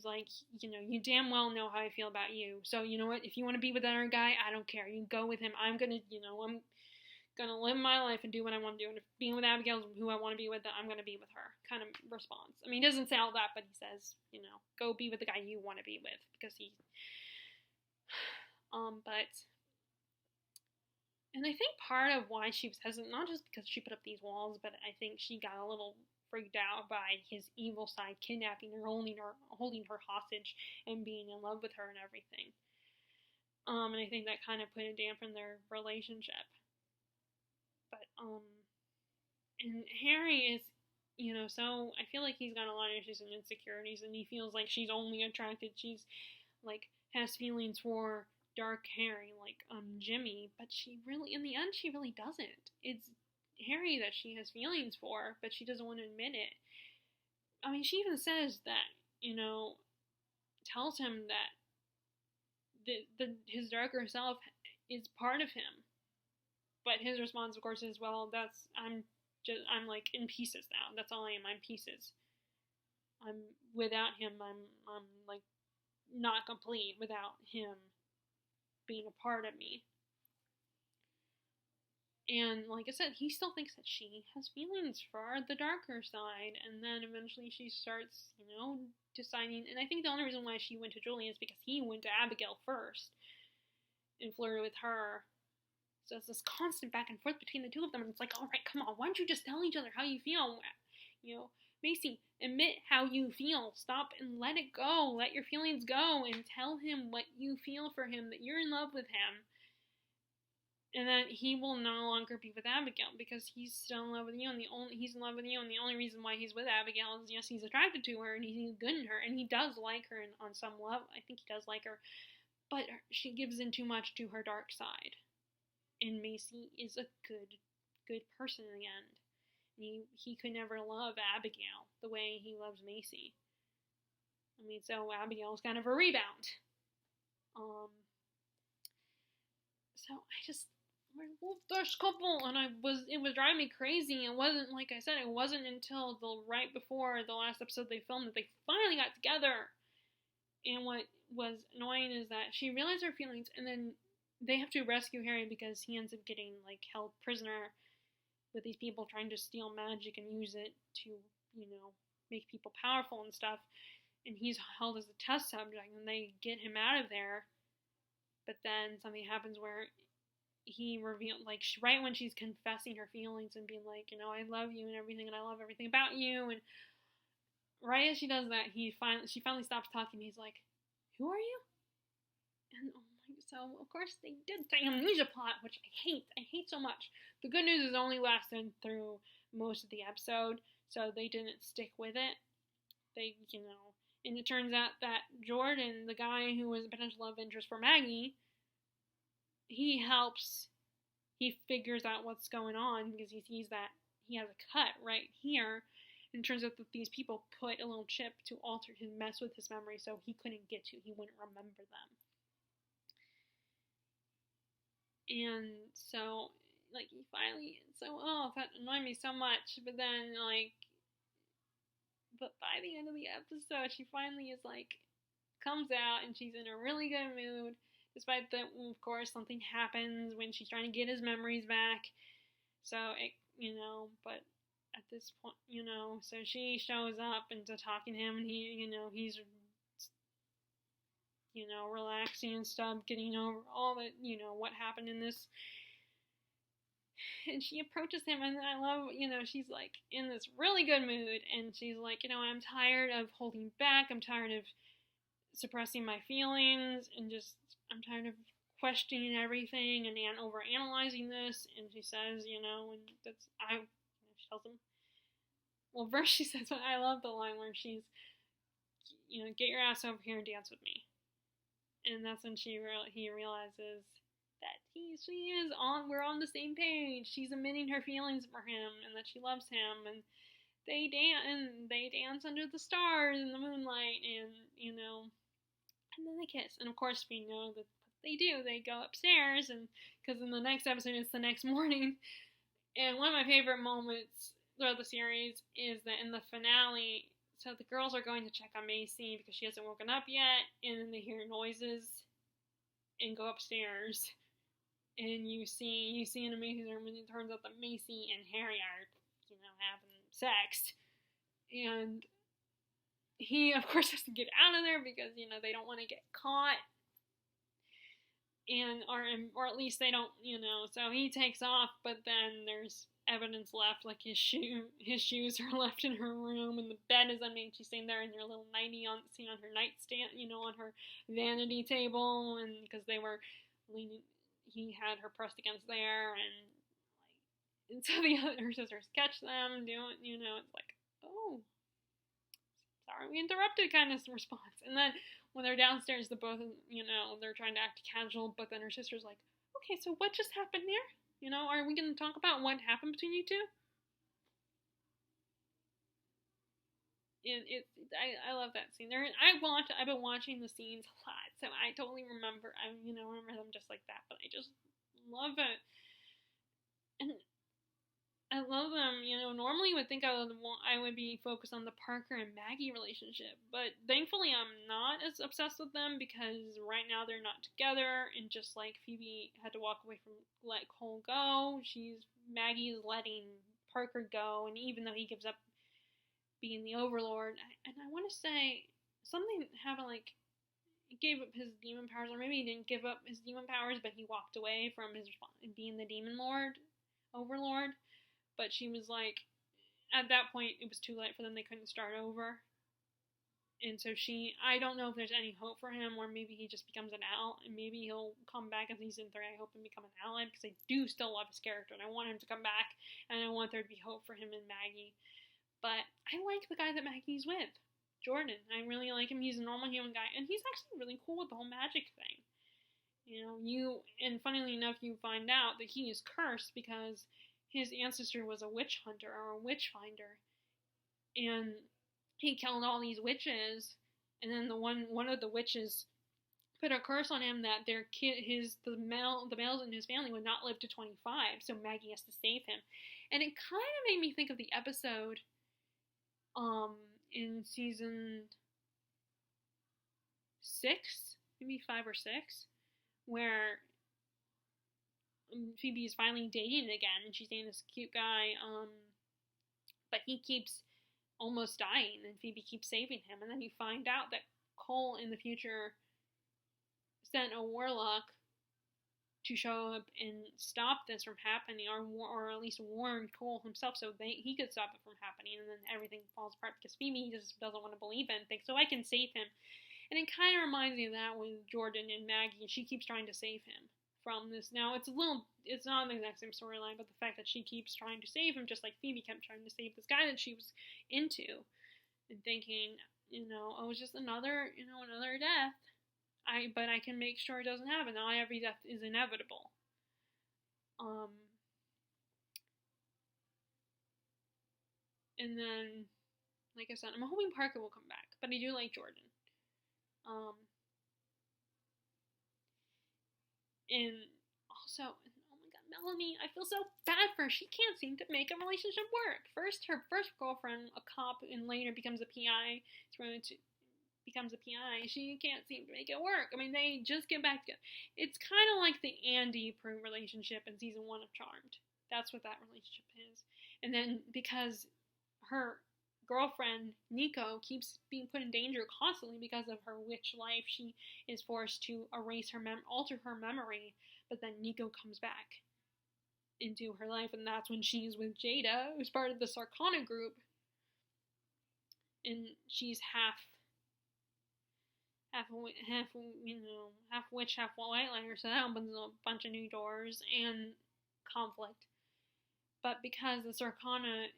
like, you damn well know how I feel about you. So you know what? If you want to be with that other guy, I don't care. You go with him. I'm gonna live my life and do what I want to do. And if being with Abigail is who I want to be with, I'm gonna be with her. Kind of response. I mean, he doesn't say all that, but he says, go be with the guy you want to be with, because he. And I think part of why she was hesitant, not just because she put up these walls, but I think she got a little freaked out by his evil side kidnapping her, holding her hostage, and being in love with her and everything. And I think that kind of put a damper in their relationship. But and Harry is, so I feel like he's got a lot of issues and insecurities, and he feels like she's has feelings for dark Harry, like Jimmy, but in the end, she really doesn't. It's Harry that she has feelings for, but she doesn't want to admit it. I mean, she even says that, tells him that his darker self is part of him. But his response, of course, is, well, I'm like in pieces now. That's all I am. I'm pieces. Without him, I'm like not complete without him. being a part of me. And like I said, he still thinks that she has feelings for the darker side. And then eventually she starts, deciding. And I think the only reason why she went to Julian is because he went to Abigail first and flirted with her. So it's this constant back and forth between the two of them. And it's like, all right, come on, why don't you just tell each other how you feel? Macy, admit how you feel. Stop and let it go. Let your feelings go and tell him what you feel for him, that you're in love with him. And that he will no longer be with Abigail because he's still in love with you, and he's in love with you, and the only reason why he's with Abigail is, yes, he's attracted to her and he's good in her, and he does like her on some level. I think he does like her, but she gives in too much to her dark side. And Macy is a good person in the end. He could never love Abigail the way he loves Macy. I mean, so Abigail's kind of a rebound. So I just, this couple, and it was driving me crazy. It wasn't, like I said, it wasn't until right before the last episode they filmed that they finally got together. And what was annoying is that she realized her feelings, and then they have to rescue Harry because he ends up getting, held prisoner with these people trying to steal magic and use it to, make people powerful and stuff. And he's held as a test subject, and they get him out of there. But then something happens where he revealed, right when she's confessing her feelings and being like, I love you and everything, and I love everything about you, and right as she does that, she finally stops talking. He's like, who are you? And so of course they did the amnesia plot, which I hate so much. The good news is it only lasted through most of the episode, so they didn't stick with it. They, and it turns out that Jordan, the guy who was a potential love interest for Maggie, he figures out what's going on because he sees that he has a cut right here. And it turns out that these people put a little chip to mess with his memory so he wouldn't remember them. And so, he finally, that annoyed me so much. But then, but by the end of the episode, she finally is, comes out and she's in a really good mood. Despite that, of course, something happens when she's trying to get his memories back. So, but at this point, so she shows up and to talking to him, and he's, relaxing and stuff, getting over all the, what happened in this. And she approaches him, and I love, she's, in this really good mood, and she's like, I'm tired of holding back, I'm tired of suppressing my feelings, and I'm tired of questioning everything and overanalyzing this. And she says, she tells him, well, first she says, I love the line where she's, get your ass over here and dance with me. And that's when he realizes that we're on the same page. She's admitting her feelings for him and that she loves him, and they dance under the stars in the moonlight, and and then they kiss. And of course we know that they do. They go upstairs, and because in the next episode it's the next morning. And one of my favorite moments throughout the series is that in the finale, so the girls are going to check on Macy because she hasn't woken up yet, and then they hear noises and go upstairs. And you see in a Macy's room, and it turns out that Macy and Harry are, having sex. And he, of course, has to get out of there because, they don't want to get caught. Or at least they don't, so he takes off, but then there's evidence left, his shoes are left in her room, and the bed is unmade. She's sitting there in her little nightie on her nightstand, on her vanity table, and because they were leaning, he had her pressed against there, and so her sisters catch them doing, it's like, oh, sorry we interrupted kind of response. And then when they're downstairs, the both, they're trying to act casual, but then her sister's like, okay, so what just happened there? Are we going to talk about what happened between you two? And I love that scene. I've been watching the scenes a lot, so I totally remember. Remember them just like that. But I just love it. And I love them. You know, normally you would think I would be focused on the Parker and Maggie relationship, but thankfully I'm not as obsessed with them because right now they're not together. And just like Phoebe had to walk away from let Cole go, Maggie's letting Parker go, and even though he gives up being the Overlord, and I want to say something happened like he gave up his demon powers, or maybe he didn't give up his demon powers, but he walked away from his being the Demon Lord, Overlord. But she was like, at that point, it was too late for them. They couldn't start over. And so I don't know if there's any hope for him, or maybe he just becomes an ally, and maybe he'll come back in season 3, I hope, and become an ally, because I do still love his character, and I want him to come back, and I want there to be hope for him and Maggie. But I like the guy that Maggie's with, Jordan. I really like him. He's a normal human guy, and he's actually really cool with the whole magic thing. You know, and funnily enough, you find out that he is cursed because his ancestor was a witch hunter or a witch finder, and he killed all these witches. And then one of the witches put a curse on him that the males in his family would not live to 25. So Maggie has to save him, and it kind of made me think of the episode, in season 6, maybe 5 or 6, where Phoebe is finally dating again, and she's dating this cute guy, but he keeps almost dying, and Phoebe keeps saving him, and then you find out that Cole in the future sent a warlock to show up and stop this from happening, or at least warn Cole himself so he could stop it from happening, and then everything falls apart because Phoebe just doesn't want to believe it and thinks, so I can save him. And it kind of reminds me of that with Jordan and Maggie. She keeps trying to save him from this. Now, it's not the exact same storyline, but the fact that she keeps trying to save him, just like Phoebe kept trying to save this guy that she was into, and thinking, oh, it's just another death. But I can make sure it doesn't happen. Not every death is inevitable. And then, like I said, I'm hoping Parker will come back, but I do like Jordan. And also, oh my god, Melanie, I feel so bad for her. She can't seem to make a relationship work. First, her first girlfriend, a cop, and later becomes a PI. She can't seem to make it work. I mean, they just get back together. It's kind of like the Andy Prue relationship in season 1 of Charmed. That's what that relationship is. And then because her girlfriend, Nico, keeps being put in danger constantly because of her witch life, she is forced to alter her memory, but then Nico comes back into her life, and that's when she's with Jada, who's part of the Sarkana group, and she's half witch, half whitelighter, so that opens a bunch of new doors and conflict. But because the Sarkana,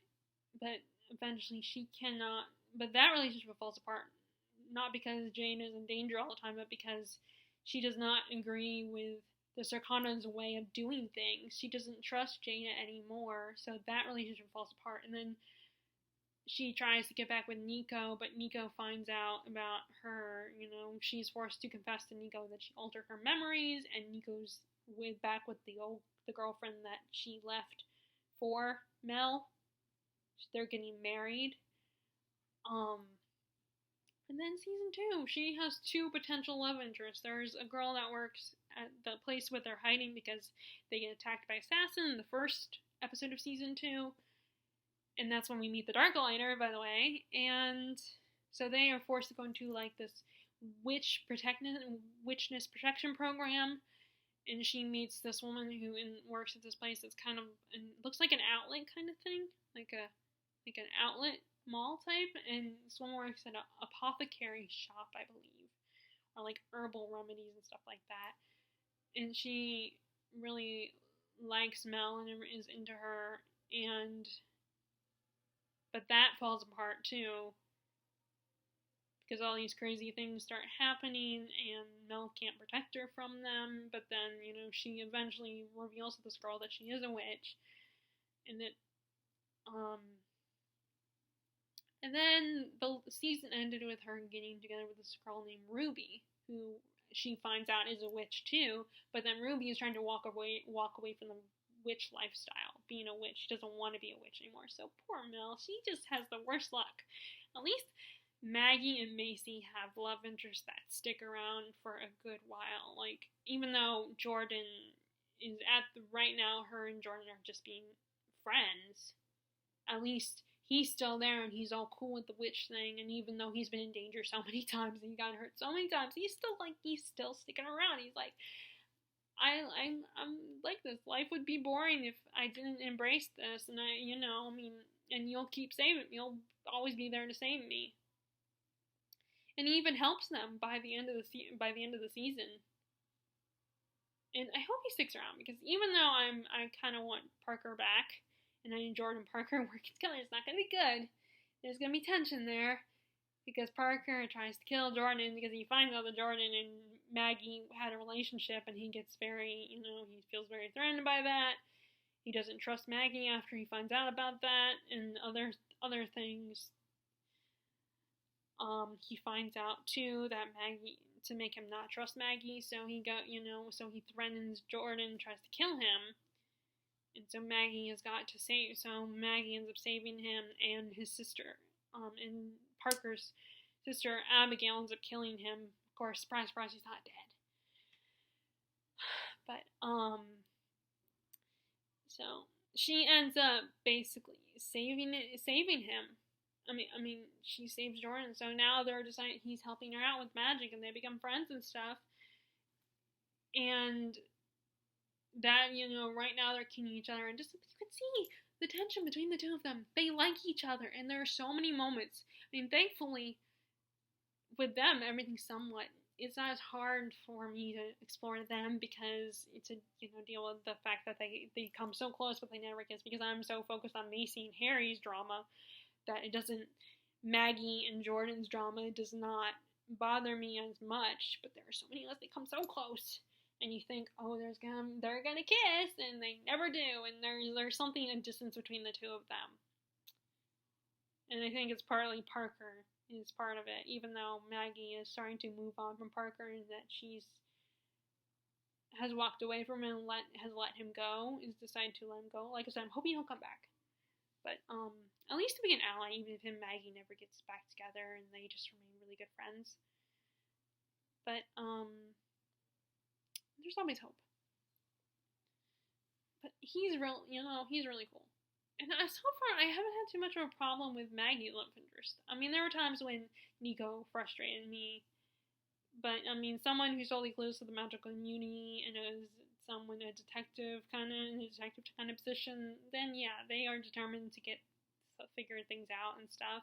eventually she cannot, but that relationship falls apart, not because Jane is in danger all the time, but because she does not agree with the Sarkana's way of doing things. She doesn't trust Jaina anymore, so that relationship falls apart. And then she tries to get back with Nico, but Nico finds out about her, she's forced to confess to Nico that she altered her memories, and Nico's back with the girlfriend that she left for Mel. They're getting married. And then season 2, she has 2 potential love interests. There's a girl that works at the place where they're hiding because they get attacked by assassin in the first episode of season 2. And that's when we meet the Darklighter, by the way. And so they are forced to go into like this witchness protection program. And she meets this woman who works at this place that's kind of looks like an outlet kind of thing, like an outlet mall type. And this one works at an apothecary shop, I believe, or like herbal remedies and stuff like that. And she really likes Mel and is into her, but that falls apart too, because all these crazy things start happening, and Mel can't protect her from them. But then, she eventually reveals to this girl that she is a witch, and and then the season ended with her getting together with this girl named Ruby, who she finds out is a witch too. But then Ruby is trying to walk away from the witch lifestyle. being a witch. She doesn't want to be a witch anymore. So poor Mel, she just has the worst luck. At least Maggie and Macy have love interests that stick around for a good while. Like, even though Jordan is right now, her and Jordan are just being friends. At least he's still there and he's all cool with the witch thing. And even though he's been in danger so many times and he got hurt so many times, he's still sticking around. He's like, I'm like this. Life would be boring if I didn't embrace this. And and you'll keep saving me. You'll always be there to save me. And he even helps them by the end of the season. And I hope he sticks around, because even though I kind of want Parker back, and I need Jordan and Parker working together, it's not going to be good. There's going to be tension there, because Parker tries to kill Jordan because he finds out that Jordan and Maggie had a relationship, and he gets very, he feels very threatened by that. He doesn't trust Maggie after he finds out about that, and other things. He finds out too that Maggie, to make him not trust Maggie, so he threatens Jordan, tries to kill him. And so Maggie ends up saving him and his sister. And Parker's sister, Abigail, ends up killing him. Of course, surprise, surprise, he's not dead. But, so she ends up basically saving him. I mean, she saves Jordan, so now they're deciding he's helping her out with magic, and they become friends and stuff. And that, right now they're killing each other, and just, you can see the tension between the two of them. They like each other, and there are so many moments. I mean, thankfully, with them, everything's it's not as hard for me to explore them, because to, deal with the fact that they come so close, but they never kiss, because I'm so focused on Macy and Harry's drama, that Maggie and Jordan's drama does not bother me as much. But there are so many others, they come so close, and you think, oh, they're gonna kiss, and they never do, and there's something, a distance between the two of them. And I think it's partly Parker is part of it, even though Maggie is starting to move on from Parker, and that has walked away from him and has let him go, is decided to let him go. Like I said, I'm hoping he'll come back. But, at least to be an ally, even if him and Maggie never gets back together and they just remain really good friends. But, there's always hope. But he's really cool. And so far, I haven't had too much of a problem with Maggie's love interest. I mean, there were times when Nico frustrated me. But, I mean, someone who's totally clueless to the magical community and is someone, a detective kind of position, then yeah, they are determined to figure things out and stuff.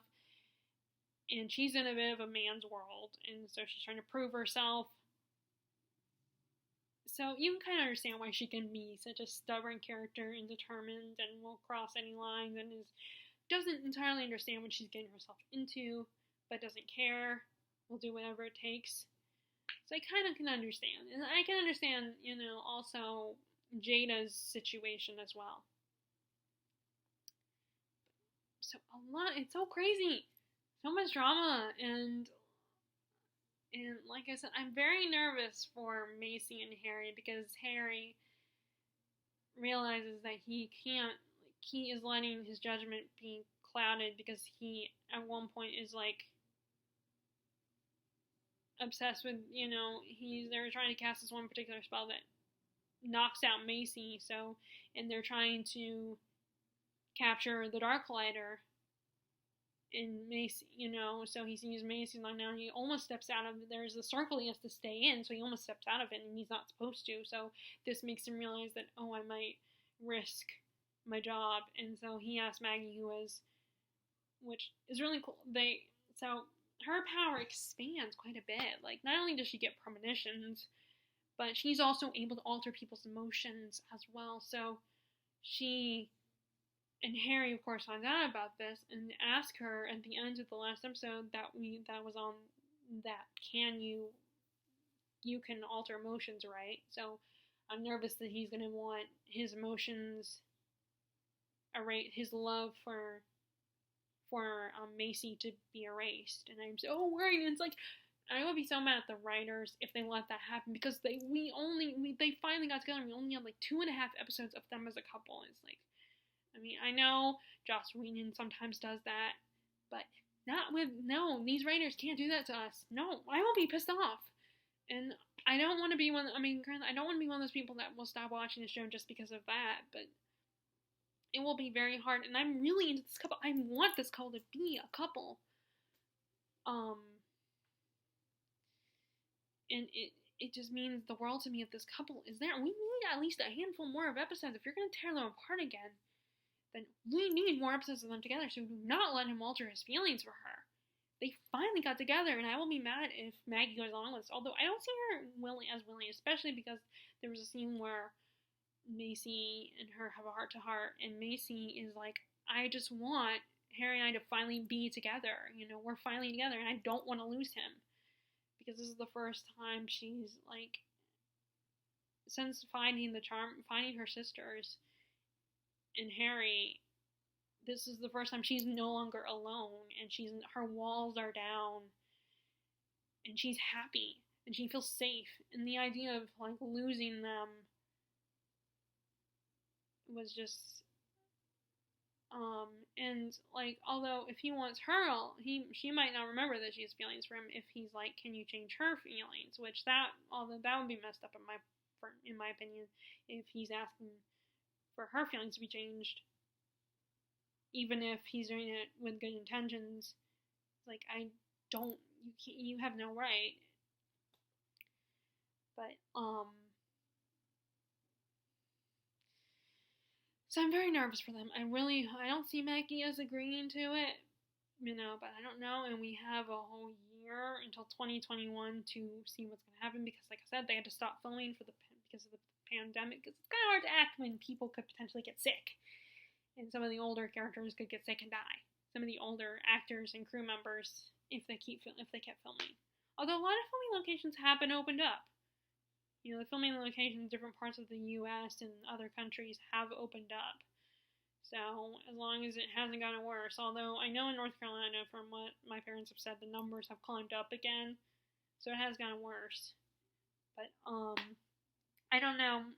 And she's in a bit of a man's world, and so she's trying to prove herself. So you can kind of understand why she can be such a stubborn character and determined and will cross any lines and doesn't entirely understand what she's getting herself into, but doesn't care, will do whatever it takes. So I kind of can understand. And I can understand, also Jada's situation as well. So it's so crazy. So much drama, and like I said, I'm very nervous for Macy and Harry, because Harry realizes that he is letting his judgment be clouded, because he, at one point, is obsessed with, they're trying to cast this one particular spell that knocks out Macy, and they're trying to capture the Darklighter in Macy, so he sees Macy now, and he almost steps out of it. There's a circle he has to stay in, so he almost steps out of it, and he's not supposed to, so this makes him realize that, I might risk my job, and so he asks Maggie, which is really cool, so her power expands quite a bit. Not only does she get premonitions, but she's also able to alter people's emotions as well, so she... And Harry, of course, finds out about this and asks her at the end of the last episode that you can alter emotions, right? So I'm nervous that he's going to want his emotions, his love for Macy to be erased. And I'm so worried. And it's I would be so mad at the writers if they let that happen, because they finally got together and we only had 2.5 episodes of them as a couple. And it's I mean, I know Joss Whedon sometimes does that, but not with, no, these writers can't do that to us. No, I will be pissed off. And I don't want to be one, I mean, I don't want to be one of those people that will stop watching the show just because of that, but it will be very hard. And I'm really into this couple. I want this couple to be a couple. And it just means the world to me if this couple is there. We need at least a handful more of episodes. If you're going to tear them apart again, then we need more episodes of them together, so do not let him alter his feelings for her. They finally got together, and I will be mad if Maggie goes along with this. Although I don't see her willing, especially because there was a scene where Macy and her have a heart-to-heart, and Macy is like, I just want Harry and I to finally be together. You know, we're finally together, and I don't want to lose him. Because this is the first time she's, like, since finding her sisters and Harry, this is the first time she's no longer alone, and her walls are down, and she's happy, and she feels safe, and the idea of, like, losing them was just, and, like, although if he wants her, she might not remember that she has feelings for him if he's like, can you change her feelings, which although that would be messed up in my opinion, if he's asking for her feelings to be changed, even if he's doing it with good intentions. Like, you have no right. But, so I'm very nervous for them. I don't see Maggie as agreeing to it, you know, but I don't know, and we have a whole year until 2021 to see what's going to happen, because, like I said, they had to stop filming because of the pandemic, because it's kind of hard to act when people could potentially get sick, and some of the older characters could get sick and die. Some of the older actors and crew members, if they kept filming. Although a lot of filming locations have been opened up. You know, the filming locations in different parts of the U.S. and other countries have opened up. So, as long as it hasn't gotten worse. Although, I know in North Carolina, from what my parents have said, the numbers have climbed up again. So, it has gotten worse. But, I don't know.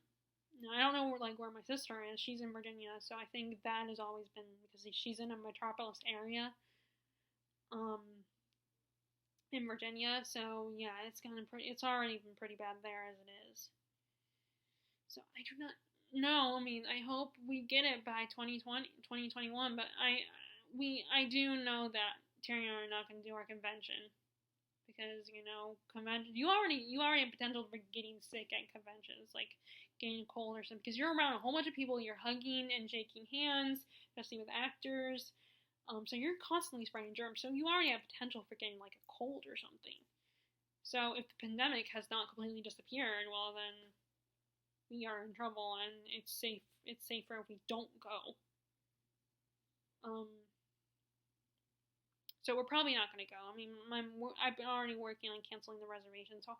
I don't know, like, where my sister is. She's in Virginia. So, I think that has always been, because she's in a metropolis area. In Virginia, so yeah, it's already been pretty bad there as it is. So I do not know. I mean, I hope we get it by 2021, but I do know that Terry and I are not going to do our convention, because, you know, convention, you already have potential for getting sick at conventions, like getting a cold or something, because you're around a whole bunch of people, you're hugging and shaking hands, especially with actors. So you're constantly spreading germs, so you already have potential for getting, like, a cold or something. So if the pandemic has not completely disappeared, well, then we are in trouble, and it's safer if we don't go. So we're probably not going to go. I mean, I've been already working on canceling the reservation, so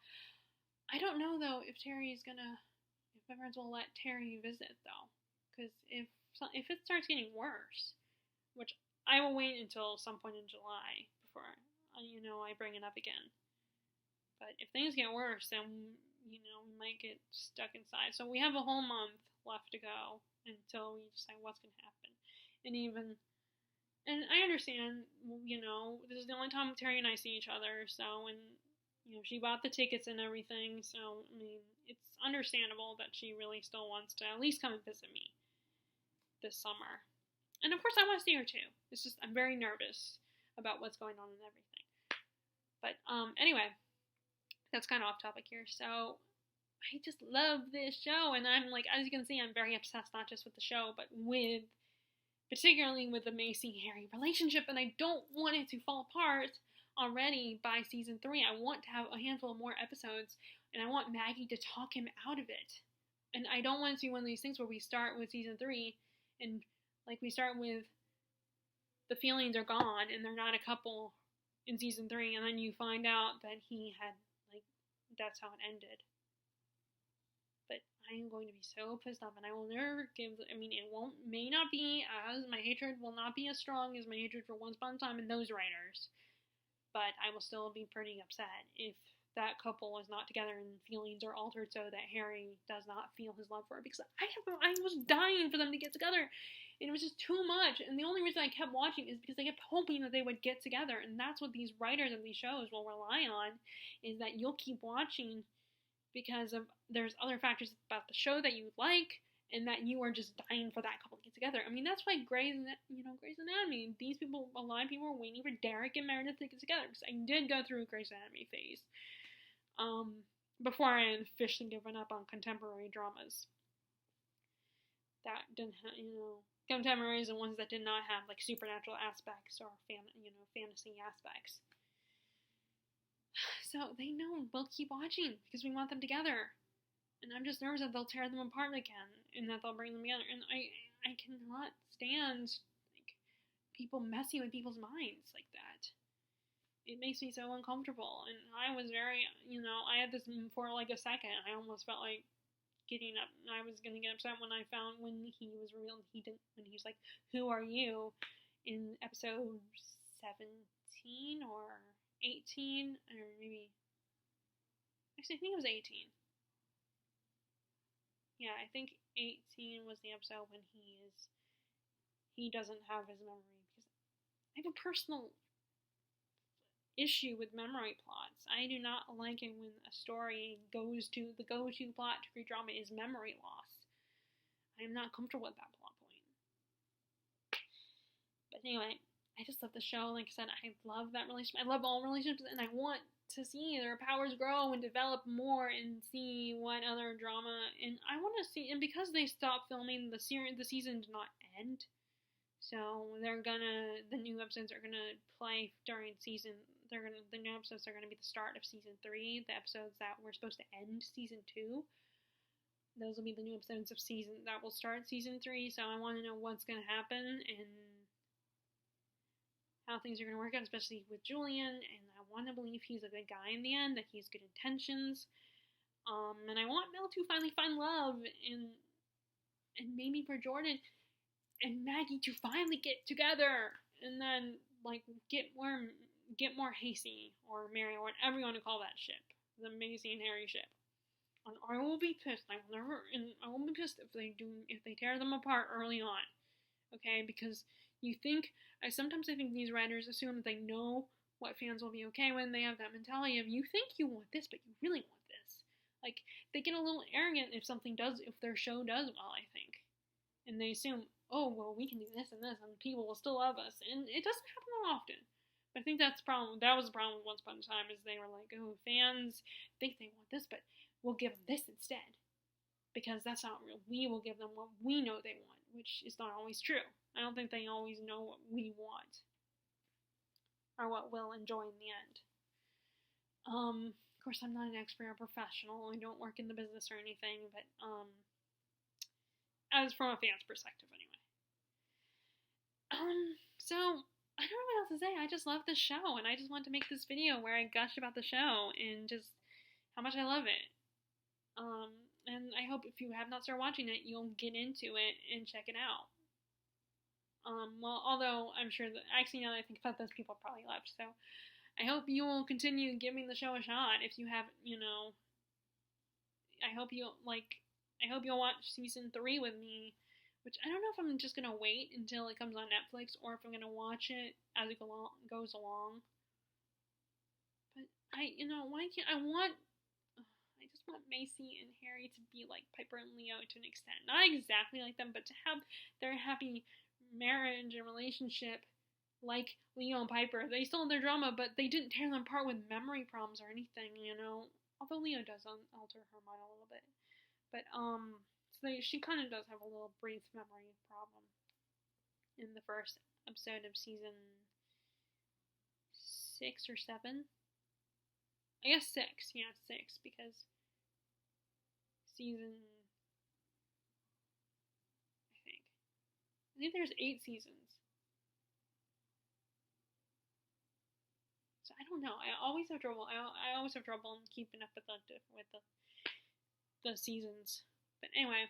I don't know, though, if my parents will let Terry visit, though, because if it starts getting worse, which I will wait until some point in July before, I bring it up again. But if things get worse, then, we might get stuck inside. So we have a whole month left to go until we decide what's going to happen. And I understand, this is the only time Terry and I see each other, so, and, she bought the tickets and everything, so, I mean, it's understandable that she really still wants to at least come and visit me this summer. And of course I want to see her too. It's just, I'm very nervous about what's going on and everything. But, anyway, that's kind of off topic here. So, I just love this show, and I'm like, as you can see, I'm very obsessed, not just with the show, but particularly with the Macy-Harry relationship, and I don't want it to fall apart already by season 3. I want to have a handful of more episodes, and I want Maggie to talk him out of it. And I don't want it to be one of these things where we start with season 3, and like, we start with the feelings are gone and they're not a couple in season 3, and then you find out that he had, like, that's how it ended. But I am going to be so pissed off, and I will never my hatred will not be as strong as my hatred for Once Upon a Time and those writers. But I will still be pretty upset if that couple is not together and feelings are altered so that Harry does not feel his love for her, because I was dying for them to get together. And it was just too much. And the only reason I kept watching is because I kept hoping that they would get together. And that's what these writers of these shows will rely on, is that you'll keep watching because of there's other factors about the show that you like, and that you are just dying for that couple to get together. I mean, that's why Grey's Anatomy, these people, a lot of people were waiting for Derek and Meredith to get together, because I did go through a Grey's Anatomy phase before I had officially given up on contemporary dramas that didn't have, contemporaries and ones that did not have, like, supernatural aspects or fantasy aspects. So they know we'll keep watching because we want them together. And I'm just nervous that they'll tear them apart again, and that they'll bring them together. And I cannot stand, like, people messing with people's minds like that. It makes me so uncomfortable. And I was very, I had this for like a second. I almost felt like getting up. I was gonna get upset when he was revealed when he was like, "Who are you?" in episode 17 or 18, or maybe. Actually, I think it was 18. Yeah, I think 18 was the episode when he doesn't have his memory, because I have a personal issue with memory plots. I do not like it when a story the go-to plot to create drama is memory loss. I am not comfortable with that plot point. But anyway, I just love the show. Like I said, I love that relationship. I love all relationships, and I want to see their powers grow and develop more, and see what other drama. And I want to see, and because they stopped filming the season did not end, so the new episodes are gonna play during season. The new episodes are gonna be the start of season 3. The episodes that were supposed to end season 2, those will be the new episodes of that will start season 3. So I want to know what's gonna happen and how things are going to work out, especially with Julian, and I want to believe he's a good guy in the end, that he has good intentions, and I want Mel to finally find love, and maybe for Jordan and Maggie to finally get together, and then, like, get more Hasty, or Mary, or whatever you want to call that ship, the Maisie and Harry ship. And I will be pissed. I will be pissed if they tear them apart early on, okay, because sometimes I think these writers assume that they know what fans will be okay with. They have that mentality of, you think you want this, but you really want this. Like, they get a little arrogant if their show does well, I think. And they assume, oh, well, we can do this, and people will still love us. And it doesn't happen that often. But I think that's the problem. That was the problem with Once Upon a Time, is they were like, oh, fans think they want this, but we'll give them this instead. Because that's not real. We will give them what we know they want, which is not always true. I don't think they always know what we want, or what we'll enjoy in the end. Of course, I'm not an expert or professional. I don't work in the business or anything, but as from a fan's perspective, anyway. So I don't know what else to say. I just love this show, and I just want to make this video where I gush about the show and just how much I love it. And I hope if you have not started watching it, you'll get into it and check it out. Well, although I'm sure that, actually, now that I think about this, people probably left, so I hope you will continue giving the show a shot. If you haven't, I hope you'll watch season 3 with me, which I don't know if I'm just gonna wait until it comes on Netflix, or if I'm gonna watch it as it goes along. But I just want Macy and Harry to be like Piper and Leo to an extent. Not exactly like them, but to have their happy marriage and relationship like Leo and Piper. They still had their drama, but they didn't tear them apart with memory problems or anything, Although Leo does alter her mind a little bit. But, she kind of does have a little brief memory problem in the first episode of season 6 or 7. I guess 6. Yeah, 6, because season... I think there's 8 seasons. So I don't know. I always have trouble. I always have trouble keeping up with the seasons. But anyway,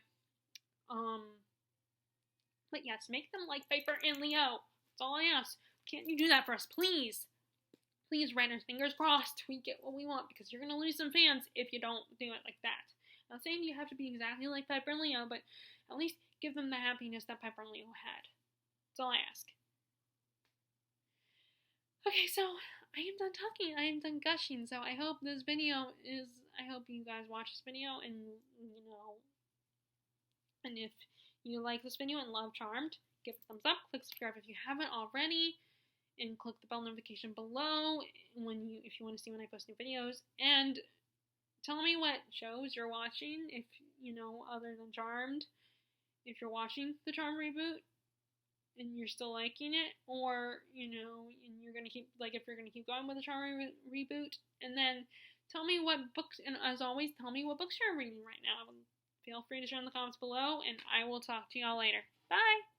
but yes, make them like Piper and Leo. That's all I ask. Can't you do that for us, please? Please, writers, fingers crossed, we get what we want, because you're gonna lose some fans if you don't do it like that. I'm not saying you have to be exactly like Piper and Leo, but At least give them the happiness that Pepper and Leo had. That's all I ask. Okay, so I am done talking. I am done gushing. So I hope this video is. I hope you guys watch this video and and if you like this video and love Charmed, give it a thumbs up. Click subscribe if you haven't already, and click the bell notification below if you want to see when I post new videos. And tell me what shows you're watching, if other than Charmed, if you're watching the Charmed reboot and you're still liking it, or and you're gonna keep if you're gonna keep going with the Charmed reboot. And then tell me what books, and as always, tell me what books you're reading right now. Feel free to share in the comments below, and I will talk to y'all later. Bye!